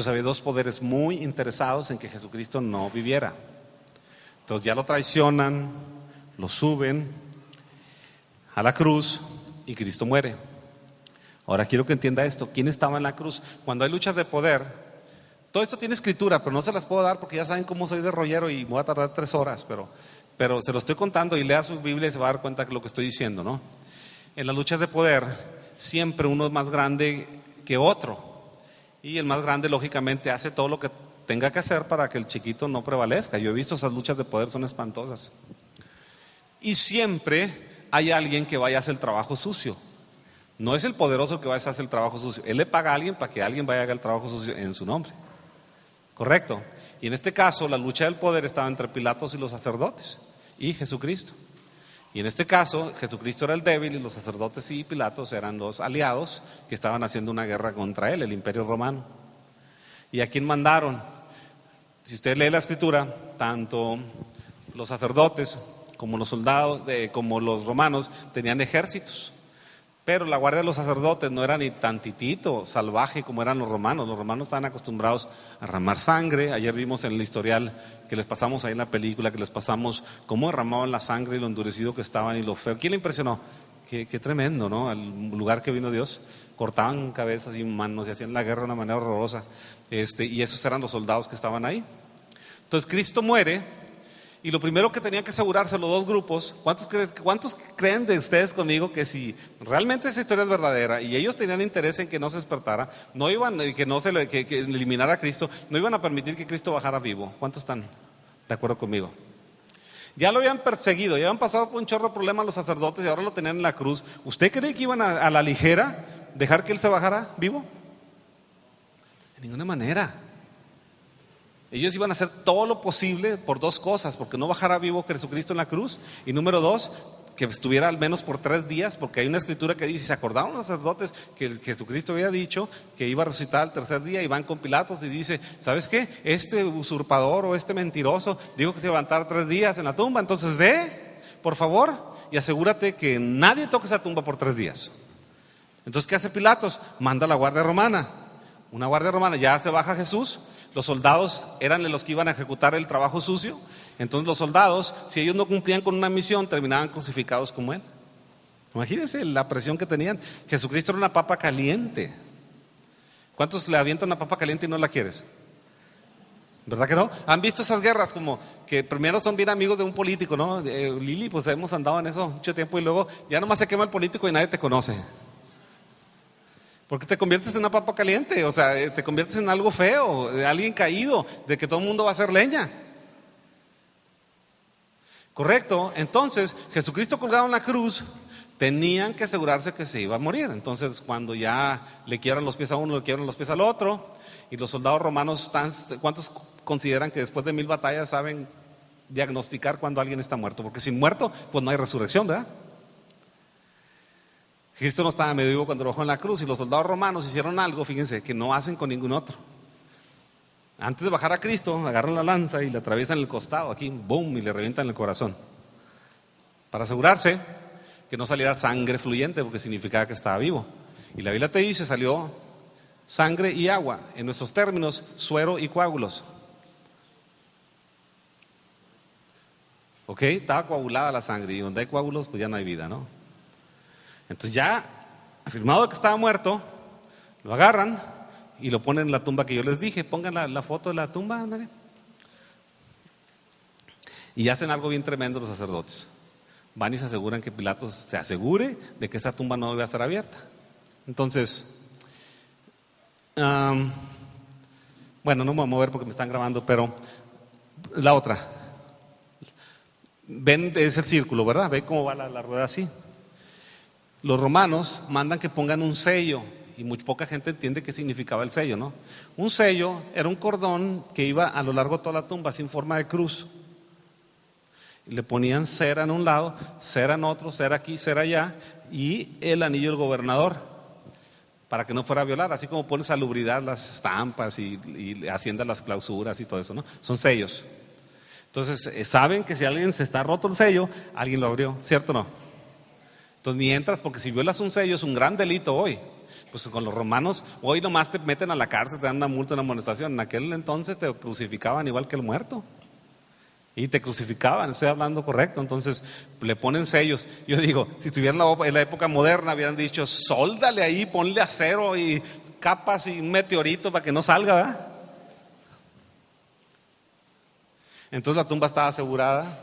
Entonces había dos poderes muy interesados en que Jesucristo no viviera. Entonces ya lo traicionan, lo suben a la cruz y Cristo muere. Ahora quiero que entienda esto. ¿Quién estaba en la cruz? Cuando hay luchas de poder, todo esto tiene escritura, pero no se las puedo dar porque ya saben cómo soy de rollero y me voy a tardar 3 horas, pero se lo estoy contando y lea su Biblia y se va a dar cuenta de lo que estoy diciendo, ¿no? En las luchas de poder, siempre uno es más grande que otro. Y el más grande, lógicamente, hace todo lo que tenga que hacer para que el chiquito no prevalezca. Yo he visto esas luchas de poder, son espantosas. Y siempre hay alguien que vaya a hacer el trabajo sucio. No es el poderoso que vaya a hacer el trabajo sucio. Él le paga a alguien para que alguien vaya a hacer el trabajo sucio en su nombre. ¿Correcto? Y en este caso, la lucha del poder estaba entre Pilatos y los sacerdotes y Jesucristo. Y en este caso, Jesucristo era el débil y los sacerdotes y Pilatos eran los aliados que estaban haciendo una guerra contra él, el Imperio Romano. ¿Y a quién mandaron? Si usted lee la Escritura, tanto los sacerdotes como los soldados, como los romanos, tenían ejércitos. Pero la guardia de los sacerdotes no era ni tantitito salvaje como eran los romanos. Los romanos estaban acostumbrados a derramar sangre. Ayer vimos en el historial que les pasamos ahí en la película, que les pasamos cómo derramaban la sangre y lo endurecido que estaban y lo feo. ¿Quién le impresionó? Qué tremendo, ¿no? Al lugar que vino Dios. Cortaban cabezas y manos y hacían la guerra de una manera horrorosa. Y esos eran los soldados que estaban ahí. Entonces Cristo muere. Y lo primero que tenían que asegurarse los dos grupos, ¿cuántos creen de ustedes conmigo que si realmente esa historia es verdadera y ellos tenían interés en que no se despertara, no iban, que eliminara a Cristo, no iban a permitir que Cristo bajara vivo? ¿Cuántos están de acuerdo conmigo? Ya lo habían perseguido, ya habían pasado por un chorro de problemas los sacerdotes y ahora lo tenían en la cruz. ¿Usted cree que iban a la ligera dejar que él se bajara vivo? De ninguna manera. Ellos iban a hacer todo lo posible por dos cosas: porque no bajara vivo Jesucristo en la cruz, y número dos, que estuviera al menos por 3 días, porque hay una escritura que dice, ¿se acordaron los sacerdotes que Jesucristo había dicho que iba a resucitar al 3er día? Y van con Pilatos y dice, ¿sabes qué? Este usurpador o este mentiroso dijo que se iba a levantar 3 días en la tumba, entonces ve, por favor, y asegúrate que nadie toque esa tumba por 3 días. Entonces, ¿qué hace Pilatos? Manda a la guardia romana. Una guardia romana, ya se baja Jesús. Los soldados eran los que iban a ejecutar el trabajo sucio. Entonces los soldados, si ellos no cumplían con una misión, terminaban crucificados como él. Imagínense la presión que tenían. Jesucristo era una papa caliente. ¿Cuántos le avientan una papa caliente y no la quieres? ¿Verdad que no? ¿Han visto esas guerras como que primero son bien amigos de un político, ¿no? Lili, pues hemos andado en eso mucho tiempo y luego ya nomás se quema el político y nadie te conoce. Porque te conviertes en una papa caliente, o sea, te conviertes en algo feo, de alguien caído, de que todo el mundo va a hacer leña. ¿Correcto? Entonces, Jesucristo colgado en la cruz, tenían que asegurarse que se iba a morir. Entonces, cuando ya le quiebran los pies a uno, le quiebran los pies al otro, y los soldados romanos ¿cuántos consideran que después de 1000 batallas saben diagnosticar cuando alguien está muerto? Porque sin muerto, pues no hay resurrección, ¿verdad? Cristo no estaba medio vivo cuando lo bajó en la cruz, y los soldados romanos hicieron algo, fíjense, que no hacen con ningún otro. Antes de bajar a Cristo, agarran la lanza y le atraviesan el costado, aquí, boom, y le revientan el corazón. Para asegurarse que no saliera sangre fluyente, porque significaba que estaba vivo. Y la Biblia te dice, salió sangre y agua. En nuestros términos, suero y coágulos. ¿Ok? Estaba coagulada la sangre, y donde hay coágulos, pues ya no hay vida, ¿no? Entonces ya, afirmado que estaba muerto, lo agarran y lo ponen en la tumba que yo les dije. Pongan la foto de la tumba, ándale. Y hacen algo bien tremendo los sacerdotes. Van y se aseguran que Pilatos se asegure de que esa tumba no iba a estar abierta. Entonces, bueno, no me voy a mover porque me están grabando, pero la otra. Ven, es el círculo, ¿verdad? Ve cómo va la rueda así. Los romanos mandan que pongan un sello, y muy poca gente entiende qué significaba el sello, ¿no? Un sello era un cordón que iba a lo largo de toda la tumba, sin forma de cruz. Y le ponían cera en un lado, cera en otro, cera aquí, cera allá, y el anillo del gobernador, para que no fuera a violar, así como pone salubridad las estampas y Hacienda las clausuras y todo eso, ¿no? Son sellos. Entonces, saben que si alguien se está roto el sello, alguien lo abrió, ¿cierto o no? Entonces ni entras, porque si violas un sello es un gran delito hoy. Pues con los romanos, hoy nomás te meten a la cárcel, te dan una multa, una amonestación. En aquel entonces te crucificaban igual que el muerto. Y te crucificaban, estoy hablando correcto. Entonces le ponen sellos. Yo digo, si estuvieran en la época moderna, hubieran dicho, sóldale ahí, ponle acero y capas y un meteorito para que no salga, ¿verdad? Entonces la tumba estaba asegurada,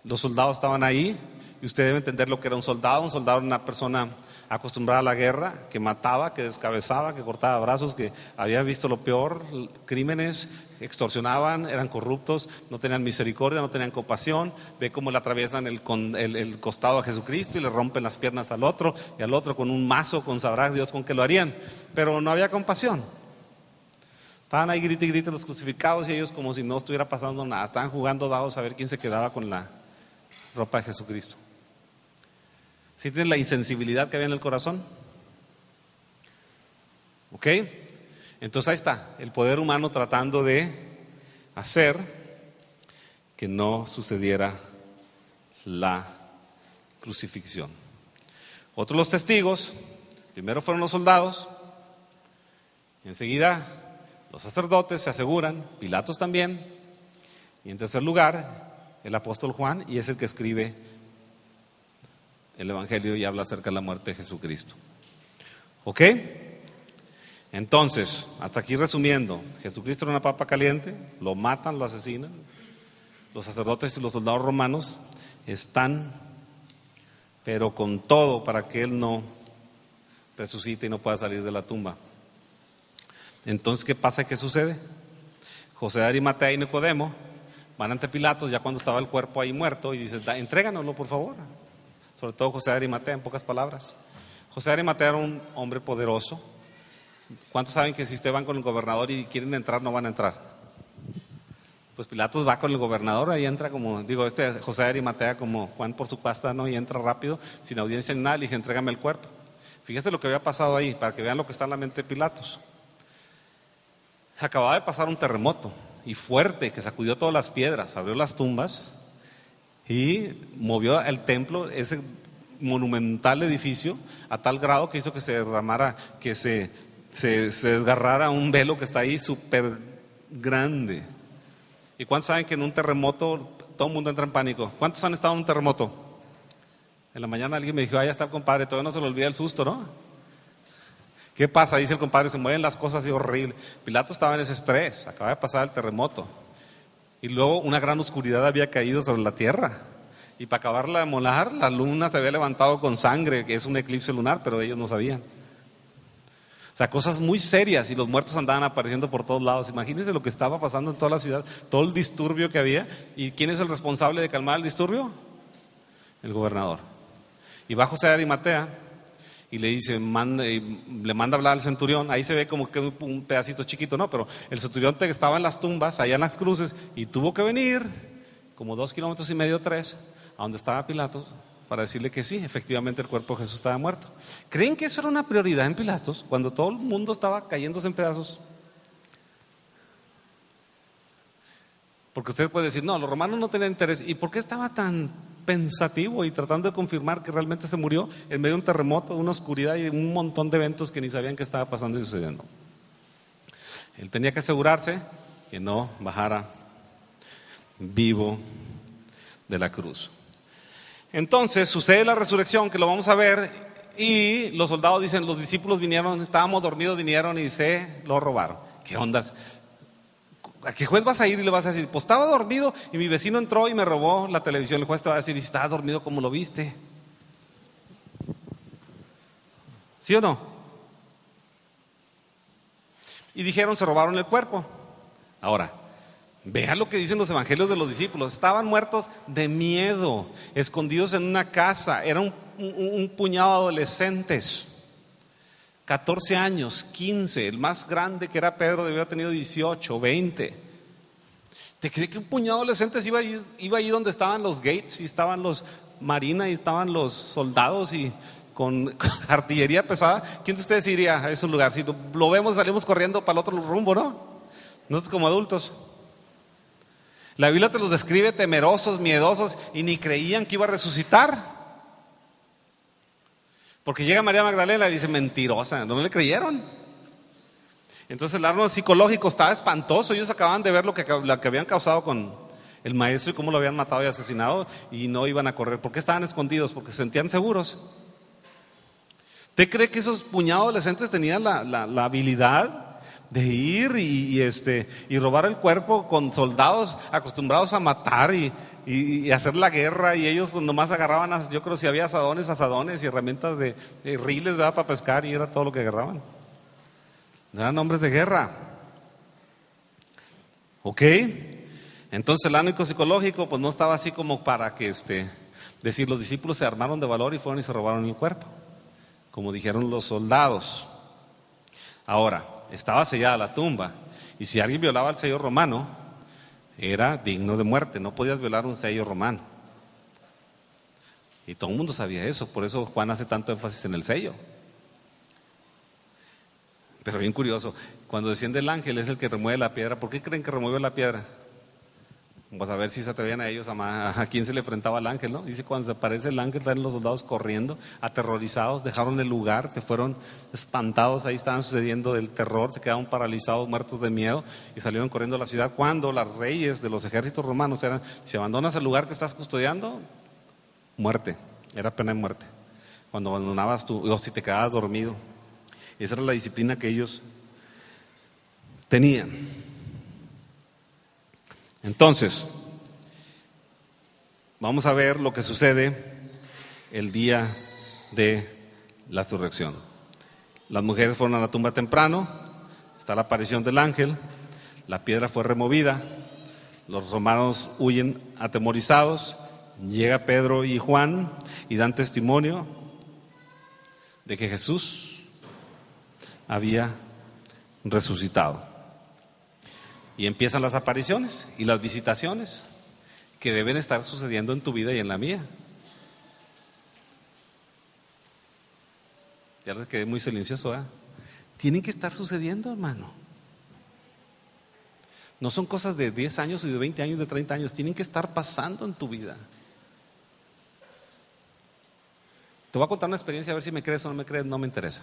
los soldados estaban ahí, y usted debe entender lo que era un soldado. Un soldado era una persona acostumbrada a la guerra, que mataba, que descabezaba, que cortaba brazos, que había visto lo peor, crímenes, extorsionaban, eran corruptos, no tenían misericordia, no tenían compasión. Ve cómo le atraviesan el costado a Jesucristo y le rompen las piernas al otro, y al otro con un mazo, con sabrá Dios con qué lo harían, pero no había compasión. Estaban ahí grite y grite los crucificados, y ellos como si no estuviera pasando nada, estaban jugando dados a ver quién se quedaba con la ropa de Jesucristo. ¿Sí tienen la insensibilidad que había en el corazón? ¿Ok? Entonces ahí está, el poder humano tratando de hacer que no sucediera la crucifixión. Otros los testigos, primero fueron los soldados, enseguida los sacerdotes se aseguran, Pilatos también, y en tercer lugar el apóstol Juan, y es el que escribe el Evangelio y habla acerca de la muerte de Jesucristo. ¿Ok? Entonces, hasta aquí resumiendo, Jesucristo era una papa caliente, lo matan, lo asesinan. Los sacerdotes y los soldados romanos están, pero con todo para que Él no resucite y no pueda salir de la tumba. Entonces, ¿qué pasa? ¿Qué sucede? José de Arimatea y Nicodemo van ante Pilatos ya cuando estaba el cuerpo ahí muerto y dicen, entréganoslo por favor. Sobre todo José de Arimatea, en pocas palabras. José de Arimatea era un hombre poderoso. ¿Cuántos saben que si ustedes van con el gobernador y quieren entrar, no van a entrar? Pues Pilatos va con el gobernador, ahí entra como, José de Arimatea como Juan por su pasta, ¿no? Y entra rápido, sin audiencia ni nada, le dije, entrégame el cuerpo. Fíjate lo que había pasado ahí, para que vean lo que está en la mente de Pilatos. Acababa de pasar un terremoto, y fuerte, que sacudió todas las piedras, abrió las tumbas y movió el templo, ese monumental edificio, a tal grado que hizo que se derramara, que se desgarrara un velo que está ahí súper grande. ¿Y cuántos saben que en un terremoto todo el mundo entra en pánico? ¿Cuántos han estado en un terremoto? En la mañana alguien me dijo, ya está el compadre, todavía no se le olvida el susto, ¿no? ¿Qué pasa? Dice el compadre, se mueven las cosas así horrible. Pilato estaba en ese estrés, acaba de pasar el terremoto. Y luego una gran oscuridad había caído sobre la tierra. Y para acabarla de molar, la luna se había levantado con sangre, que es un eclipse lunar, pero ellos no sabían. O sea, cosas muy serias, y los muertos andaban apareciendo por todos lados. Imagínense lo que estaba pasando en toda la ciudad, todo el disturbio que había. ¿Y quién es el responsable de calmar el disturbio? El gobernador. Y va José de Arimatea y le dice, le manda a hablar al centurión. Ahí se ve como que un pedacito chiquito, ¿no? Pero el centurión estaba en las tumbas, allá en las cruces, y tuvo que venir como 2,5 kilómetros, 3, a donde estaba Pilatos, para decirle que sí, efectivamente el cuerpo de Jesús estaba muerto. ¿Creen que eso era una prioridad en Pilatos, cuando todo el mundo estaba cayéndose en pedazos? Porque usted puede decir, no, los romanos no tenían interés. ¿Y por qué estaba tan pensativo y tratando de confirmar que realmente se murió en medio de un terremoto, de una oscuridad y de un montón de eventos que ni sabían qué estaba pasando y sucediendo? Él tenía que asegurarse que no bajara vivo de la cruz. Entonces sucede la resurrección, que lo vamos a ver, y los soldados dicen, los discípulos vinieron, estábamos dormidos, vinieron y se lo robaron. ¿Qué ondas? ¿A qué juez vas a ir y le vas a decir, pues estaba dormido y mi vecino entró y me robó la televisión? El juez te va a decir, ¿y si estabas dormido, cómo lo viste? ¿Sí o no? Y dijeron, se robaron el cuerpo. Ahora, vean lo que dicen los evangelios de los discípulos. Estaban muertos de miedo, escondidos en una casa. Era un puñado de adolescentes, 14 años, 15, el más grande, que era Pedro, debió haber tenido 18, 20. ¿Te crees que un puñado de adolescentes iba ahí donde estaban los Gates y estaban los Marina y estaban los soldados y con artillería pesada? ¿Quién de ustedes iría a ese lugar? Si lo vemos, salimos corriendo para el otro rumbo, ¿no? Nosotros como adultos. La Biblia te los describe temerosos, miedosos, y ni creían que iba a resucitar. Porque llega María Magdalena y dice, mentirosa, no le creyeron. Entonces el árbol psicológico estaba espantoso. Ellos acababan de ver lo que habían causado con el maestro y cómo lo habían matado y asesinado, y no iban a correr. ¿Por qué estaban escondidos? Porque se sentían seguros. ¿Usted cree que esos puñados adolescentes tenían la habilidad de ir y robar el cuerpo con soldados acostumbrados a matar y hacer la guerra? Y ellos nomás agarraban, yo creo, si había asadones y herramientas de riles, ¿verdad?, para pescar, y era todo lo que agarraban. No eran hombres de guerra. ¿Ok? Entonces el ámbito psicológico pues no estaba así como para que decir, los discípulos se armaron de valor y fueron y se robaron el cuerpo, como dijeron los soldados. Ahora, estaba sellada la tumba, y si alguien violaba el sello romano, era digno de muerte. No podías violar un sello romano. Y todo el mundo sabía eso, por eso Juan hace tanto énfasis en el sello. Pero bien curioso, cuando desciende el ángel es el que remueve la piedra. ¿Por qué creen que remueve la piedra? Pues a ver si se atrevían a ellos, a quién se le enfrentaba al ángel, ¿no? Dice, cuando se aparece el ángel, salen los soldados corriendo, aterrorizados, dejaron el lugar, se fueron espantados, ahí estaban sucediendo del terror, se quedaron paralizados, muertos de miedo, y salieron corriendo a la ciudad. Cuando los reyes de los ejércitos romanos eran, si abandonas el lugar que estás custodiando, muerte, era pena de muerte. Cuando abandonabas tú, o si te quedabas dormido. Esa era la disciplina que ellos tenían. Entonces, vamos a ver lo que sucede el día de la resurrección. Las mujeres fueron a la tumba temprano, está la aparición del ángel, la piedra fue removida, los romanos huyen atemorizados, llega Pedro y Juan y dan testimonio de que Jesús había resucitado. Y empiezan las apariciones y las visitaciones que deben estar sucediendo en tu vida y en la mía. Ya les quedé muy silencioso, ¿eh? Tienen que estar sucediendo, hermano. No son cosas de 10 años y de 20 años, de 30 años. Tienen que estar pasando en tu vida. Te voy a contar una experiencia, a ver si me crees o no me crees, no me interesa.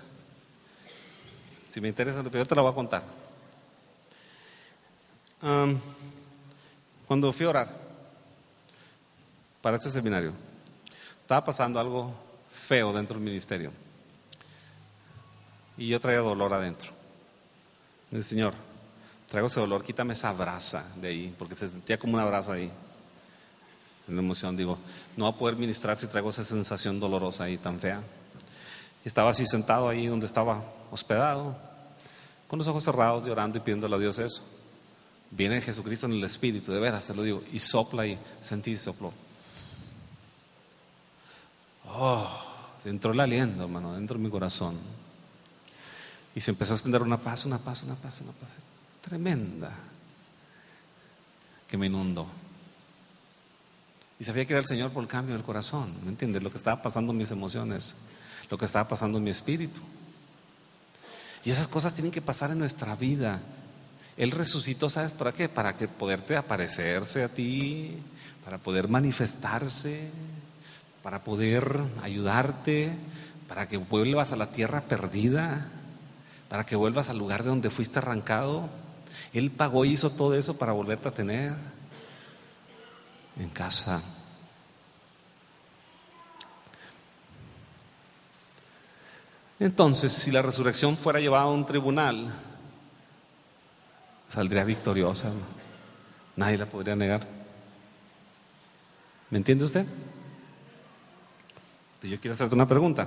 Si me interesa, yo te la voy a contar. Cuando fui a orar para este seminario, estaba pasando algo feo dentro del ministerio y yo traía dolor adentro. Me dije, Señor, traigo ese dolor, quítame esa brasa de ahí, porque se sentía como una brasa ahí en la emoción. Digo, no voy a poder ministrar si traigo esa sensación dolorosa ahí tan fea. Y estaba así sentado ahí donde estaba hospedado, con los ojos cerrados, llorando y pidiéndole a Dios eso. Viene Jesucristo en el Espíritu, de veras, te lo digo, y sopla, y sentí y sopló. Se entró el aliento, hermano, dentro de mi corazón. Y se empezó a extender una paz tremenda que me inundó. Y sabía que era el Señor por el cambio del corazón, ¿me entiendes? Lo que estaba pasando en mis emociones, lo que estaba pasando en mi espíritu. Y esas cosas tienen que pasar en nuestra vida. Él resucitó, ¿sabes para qué? Para que poderte aparecerse a ti, para poder manifestarse, para poder ayudarte, para que vuelvas a la tierra perdida, para que vuelvas al lugar de donde fuiste arrancado. Él pagó y hizo todo eso para volverte a tener en casa. Entonces, si la resurrección fuera llevada a un tribunal, saldría victoriosa. Nadie la podría negar. ¿Me entiende usted? Yo quiero hacerte una pregunta.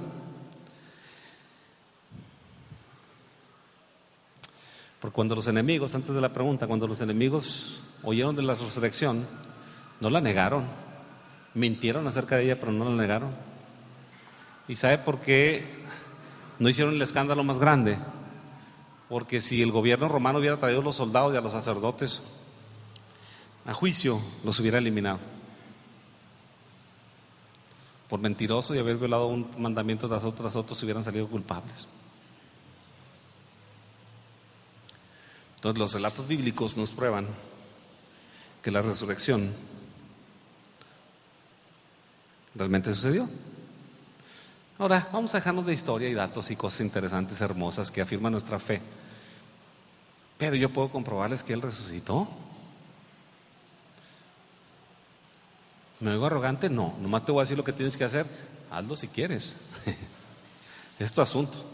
Porque cuando los enemigos, antes de la pregunta, cuando los enemigos oyeron de la resurrección, no la negaron. Mintieron acerca de ella, pero no la negaron. ¿Y sabe por qué no hicieron el escándalo más grande? Porque si el gobierno romano hubiera traído a los soldados y a los sacerdotes a juicio, los hubiera eliminado. Por mentiroso y haber violado un mandamiento tras otros hubieran salido culpables. Entonces los relatos bíblicos nos prueban que la resurrección realmente sucedió. Ahora, vamos a dejarnos de historia y datos y cosas interesantes, hermosas, que afirman nuestra fe. Pero yo puedo comprobarles que Él resucitó. ¿Me oigo arrogante? No, nomás te voy a decir lo que tienes que hacer. Hazlo si quieres. Es tu asunto.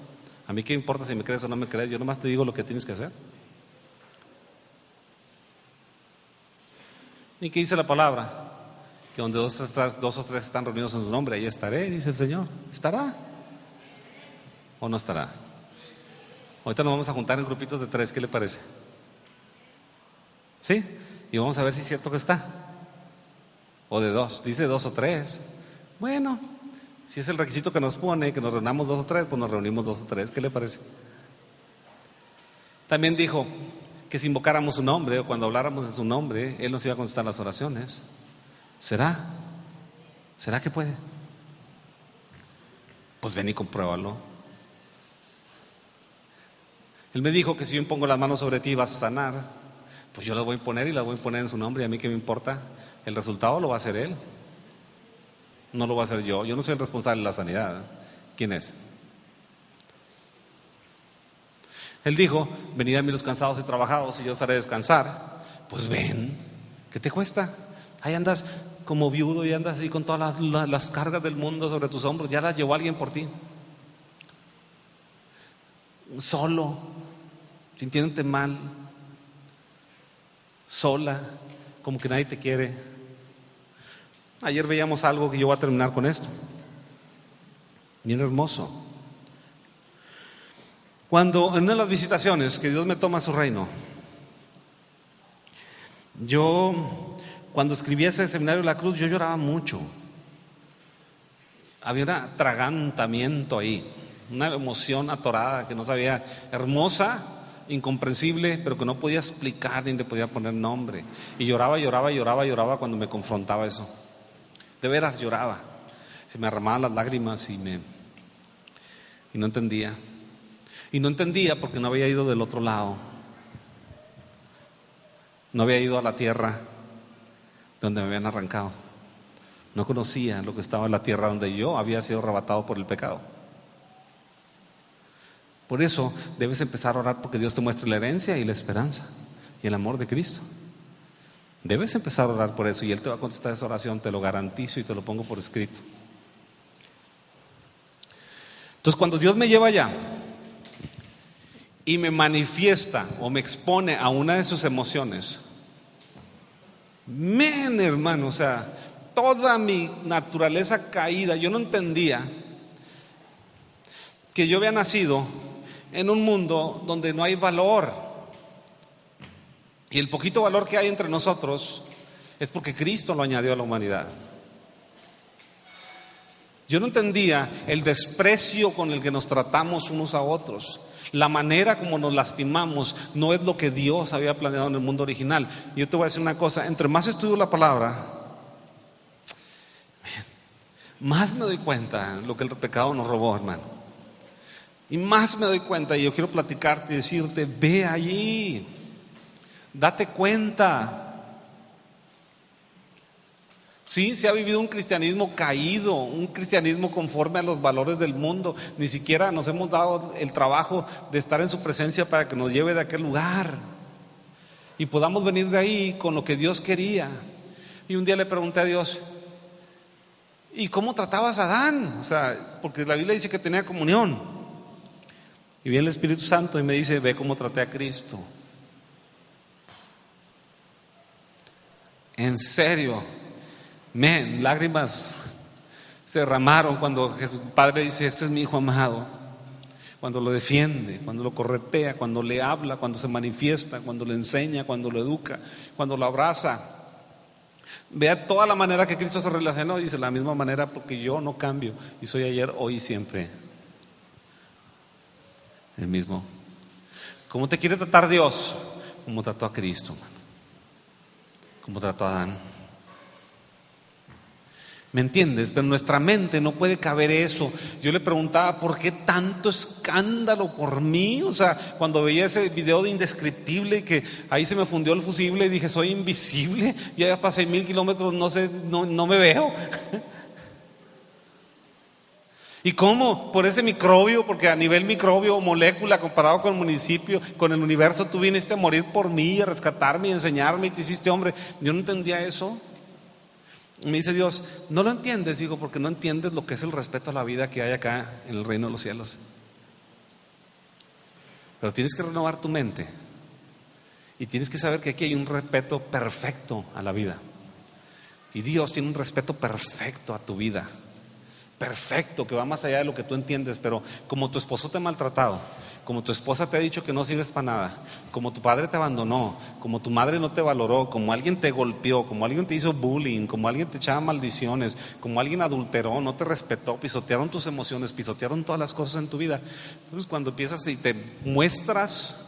A mí qué importa si me crees o no me crees. Yo nomás te digo lo que tienes que hacer. ¿Y qué dice la palabra? Que donde dos o tres están reunidos en su nombre, ahí estaré, dice el Señor. ¿Estará? ¿O no estará? Ahorita nos vamos a juntar en grupitos de 3, ¿qué le parece? ¿Sí? Y vamos a ver si es cierto que está. O de 2, dice 2 o 3. Bueno, si es el requisito que nos pone, que nos reunamos 2 o 3, pues nos reunimos 2 o 3, ¿qué le parece? También dijo que si invocáramos su nombre o cuando habláramos en su nombre, Él nos iba a contestar las oraciones. ¿Será? ¿Será que puede? Pues ven y compruébalo. Él me dijo que si yo pongo las manos sobre ti vas a sanar. Pues yo las voy a poner y las voy a poner en su nombre. Y a mí qué me importa. El resultado lo va a hacer Él. No lo voy a hacer yo. Yo no soy el responsable de la sanidad. ¿Quién es? Él dijo: venid a mí los cansados y trabajados y yo os haré descansar. Pues ven. ¿Qué te cuesta? Ahí andas como viudo y andas así con todas las cargas del mundo sobre tus hombros. Ya las llevó alguien por ti. Solo, sintiéndote mal, sola, como que nadie te quiere. Ayer veíamos algo que yo voy a terminar con esto. Bien hermoso. Cuando en una de las visitaciones que Dios me toma a su reino, cuando escribí ese seminario de la cruz, yo lloraba mucho. Había un atragantamiento ahí, una emoción atorada que no sabía, hermosa, incomprensible, pero que no podía explicar ni le podía poner nombre. Y lloraba cuando me confrontaba eso. De veras lloraba. Se me derramaban las lágrimas y no entendía. Y no entendía porque no había ido del otro lado. No había ido a la tierra donde me habían arrancado. No conocía lo que estaba en la tierra donde yo había sido arrebatado por el pecado. Por eso debes empezar a orar porque Dios te muestre la herencia y la esperanza y el amor de Cristo. Debes empezar a orar por eso y Él te va a contestar esa oración, te lo garantizo y te lo pongo por escrito. Entonces, cuando Dios me lleva allá y me manifiesta o me expone a una de sus emociones, hermano, o sea, toda mi naturaleza caída, yo no entendía que yo había nacido en un mundo donde no hay valor. Y el poquito valor que hay entre nosotros es porque Cristo lo añadió a la humanidad. Yo no entendía el desprecio con el que nos tratamos unos a otros. La manera como nos lastimamos no es lo que Dios había planeado en el mundo original. Y yo te voy a decir una cosa, entre más estudio la palabra, más me doy cuenta de lo que el pecado nos robó, hermano. Y más me doy cuenta, y yo quiero platicarte y decirte: ve allí, date cuenta. Sí, se ha vivido un cristianismo caído, un cristianismo conforme a los valores del mundo. Ni siquiera nos hemos dado el trabajo de estar en su presencia para que nos lleve de aquel lugar y podamos venir de ahí con lo que Dios quería. Y un día le pregunté a Dios: ¿y cómo tratabas a Adán? O sea, porque la Biblia dice que tenía comunión. Y viene el Espíritu Santo y me dice: ve cómo traté a Cristo. En serio, lágrimas se derramaron cuando Jesús, Padre, dice: este es mi Hijo amado. Cuando lo defiende, cuando lo corretea, cuando le habla, cuando se manifiesta, cuando le enseña, cuando lo educa, cuando lo abraza. Vea toda la manera que Cristo se relacionó. Dice: la misma manera, porque yo no cambio y soy ayer, hoy y siempre el mismo. ¿Cómo te quiere tratar Dios? Como trató a Cristo, como trató a Adán. ¿Me entiendes? Pero nuestra mente no puede caber eso. Yo le preguntaba: ¿por qué tanto escándalo por mí? O sea, cuando veía ese video de Indescriptible, que ahí se me fundió el fusible y dije: soy invisible, ya pasé 1000 kilómetros, no me veo. ¿Y cómo? Por ese microbio, porque a nivel microbio o molécula comparado con el municipio, con el universo, tú viniste a morir por mí, a rescatarme y a enseñarme y te hiciste hombre. Yo no entendía eso. Me dice Dios, no lo entiendes, digo, porque no entiendes lo que es el respeto a la vida que hay acá en el reino de los cielos. Pero tienes que renovar tu mente y tienes que saber que aquí hay un respeto perfecto a la vida. Y Dios tiene un respeto perfecto a tu vida. Perfecto, que va más allá de lo que tú entiendes. Pero como tu esposo te ha maltratado, como tu esposa te ha dicho que no sirves para nada, como tu padre te abandonó, como tu madre no te valoró, como alguien te golpeó, como alguien te hizo bullying, como alguien te echaba maldiciones, como alguien adulteró, no te respetó, pisotearon tus emociones, pisotearon todas las cosas en tu vida. Entonces cuando empiezas y te muestras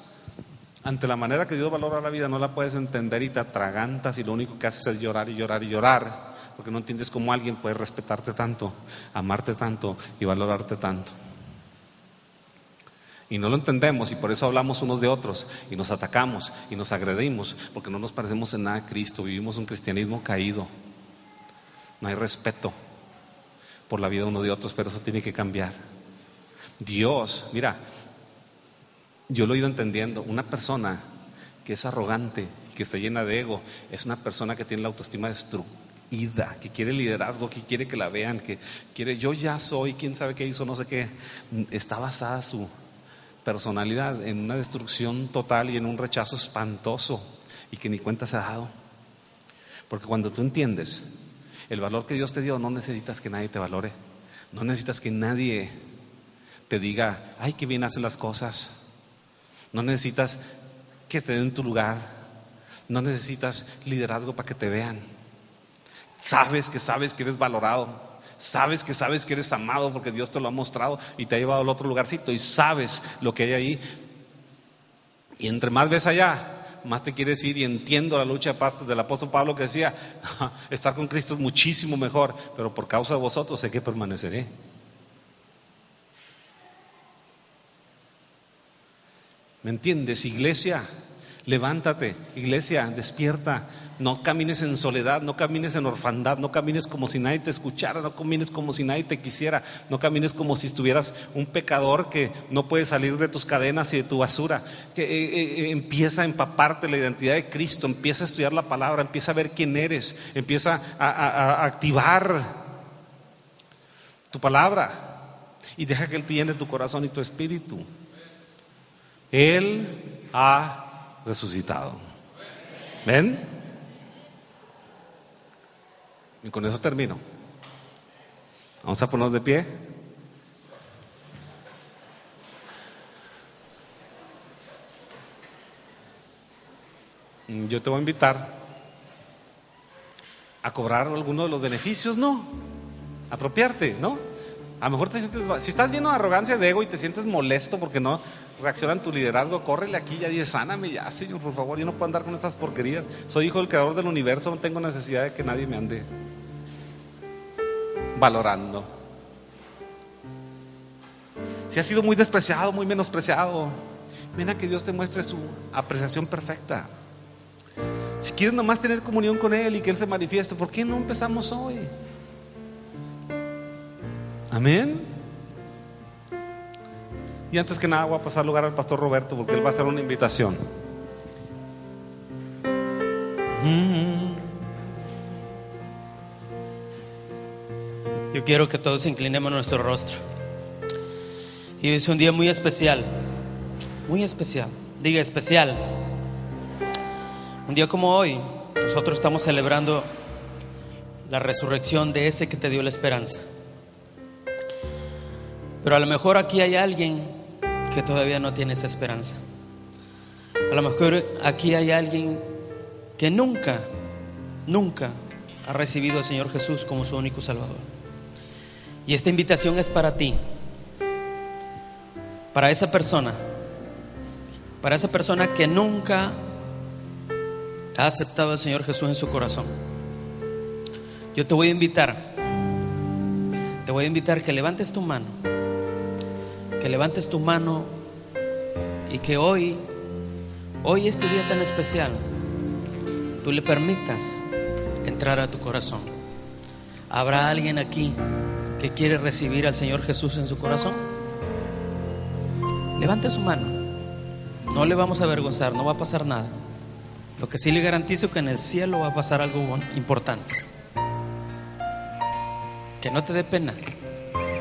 ante la manera que Dios valora la vida, no la puedes entender y te atragantas y lo único que haces es llorar y llorar y llorar, porque no entiendes cómo alguien puede respetarte tanto, amarte tanto y valorarte tanto. Y no lo entendemos y por eso hablamos unos de otros y nos atacamos y nos agredimos, porque no nos parecemos en nada a Cristo. Vivimos un cristianismo caído. No hay respeto por la vida uno de otros, pero eso tiene que cambiar. Dios, mira, yo lo he ido entendiendo. Una persona que es arrogante y que está llena de ego es una persona que tiene la autoestima destruida, que quiere liderazgo, que quiere que la vean, que quiere, yo ya soy, quién sabe qué hizo, no sé qué. Está basada su personalidad en una destrucción total y en un rechazo espantoso y que ni cuenta se ha dado. Porque cuando tú entiendes el valor que Dios te dio, no necesitas que nadie te valore, no necesitas que nadie te diga, ay, qué bien hacen las cosas. No necesitas que te den tu lugar, no necesitas liderazgo para que te vean. Sabes que eres valorado, sabes que eres amado porque Dios te lo ha mostrado y te ha llevado al otro lugarcito y sabes lo que hay ahí. Y entre más ves allá, más te quieres ir. Y entiendo la lucha del apóstol Pablo que decía, estar con Cristo es muchísimo mejor, pero por causa de vosotros sé que permaneceré. ¿Me entiendes? Iglesia, levántate. Iglesia, despierta. No camines en soledad, no camines en orfandad, no camines como si nadie te escuchara, no camines como si nadie te quisiera, no camines como si estuvieras un pecador que no puede salir de tus cadenas y de tu basura. Empieza a empaparte la identidad de Cristo, empieza a estudiar la palabra, empieza a ver quién eres, empieza a activar tu palabra y deja que Él te llene tu corazón y tu espíritu. Él ha resucitado. ¿Ven? Y con eso termino. Vamos a ponernos de pie. Yo te voy a invitar a cobrar alguno de los beneficios, ¿no? Apropiarte, ¿no? A lo mejor te sientes, si estás lleno de arrogancia, de ego y te sientes molesto porque no reaccionan tu liderazgo, córrele aquí ya y sáname ya, Señor, por favor, yo no puedo andar con estas porquerías. Soy hijo del creador del universo, no tengo necesidad de que nadie me ande valorando. Si has sido muy despreciado, muy menospreciado, ven a que Dios te muestre su apreciación perfecta. Si quieres nomás tener comunión con Él y que Él se manifieste, ¿por qué no empezamos hoy? Amén. Y antes que nada voy a pasar lugar al pastor Roberto porque él va a hacer una invitación. Yo quiero que todos inclinemos nuestro rostro. Y hoy es un día muy especial. Muy especial. Diga especial. Un día como hoy, nosotros estamos celebrando la resurrección de ese que te dio la esperanza. Pero a lo mejor aquí hay alguien que todavía no tiene esa esperanza. A lo mejor aquí hay alguien que nunca ha recibido al Señor Jesús como su único Salvador. Y esta invitación es para ti, para esa persona que nunca ha aceptado al Señor Jesús en su corazón. Yo te voy a invitar que levantes tu mano. Que levantes tu mano y que hoy este día tan especial, tú le permitas entrar a tu corazón. Habrá alguien aquí que quiere recibir al Señor Jesús en su corazón? Levante su mano. No le vamos a avergonzar, no va a pasar nada. Lo que sí le garantizo es que en el cielo va a pasar algo importante. Que no te dé pena.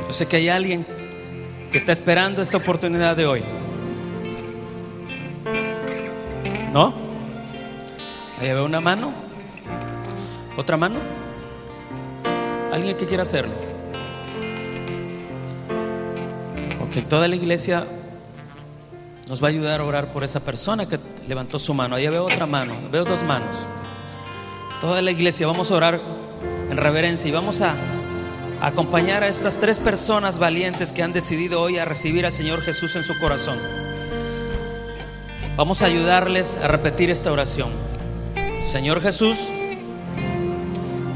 Yo sé que hay alguien que está esperando esta oportunidad de hoy. ¿No? Ahí veo una mano. ¿Otra mano? ¿Alguien que quiera hacerlo? Ok, toda la iglesia nos va a ayudar a orar por esa persona que levantó su mano. Ahí veo otra mano, veo dos manos. Toda la iglesia vamos a orar en reverencia y vamos a acompañar a estas tres personas valientes que han decidido hoy a recibir al Señor Jesús en su corazón. Vamos a ayudarles a repetir esta oración. Señor Jesús,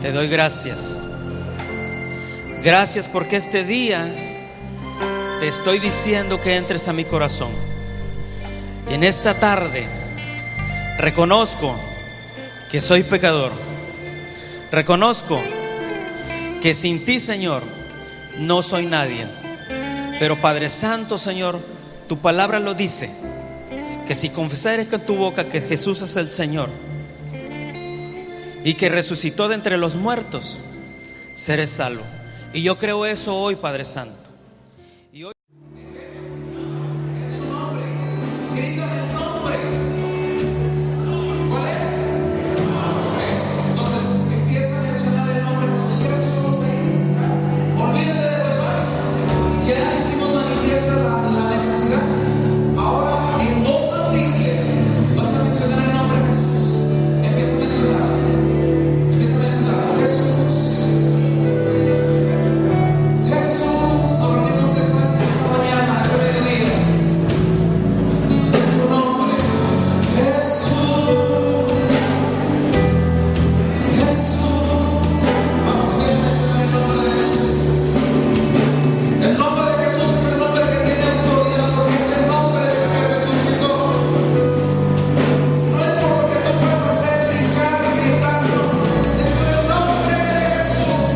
te doy gracias. Gracias porque este día te estoy diciendo que entres a mi corazón. Y en esta tarde reconozco que soy pecador. Reconozco que sin ti, Señor, no soy nadie. Pero Padre Santo, Señor, tu palabra lo dice, que si confesares con tu boca que Jesús es el Señor y que resucitó de entre los muertos, seré salvo. Y yo creo eso hoy, Padre Santo. Y hoy, en su nombre, grítame el nombre. ¿Cuál es? Ok, entonces empieza a mencionar el nombre de Jesús. Cierra tus ojos ahí. Olvídate de lo demás. Ya hicimos manifiesta la necesidad. Ahora en voz audible vas a mencionar el nombre de Jesús. Empieza a mencionar. Empieza a mencionar Jesús. Jesús, nos reunimos esta mañana, este mediodía. En tu nombre, Jesús. Jesús. Vamos a empezar a mencionar el nombre de Jesús. El nombre de Jesús es el nombre que tiene autoridad, porque es el nombre que resucitó. No es por lo que tú puedas hacer, brincar, gritando. Es por el nombre de Jesús.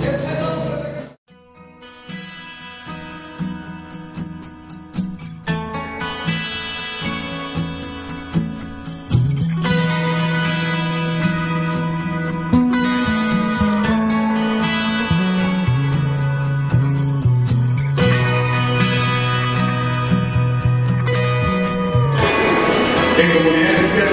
Es el nombre de Jesús. En comunidad cristiana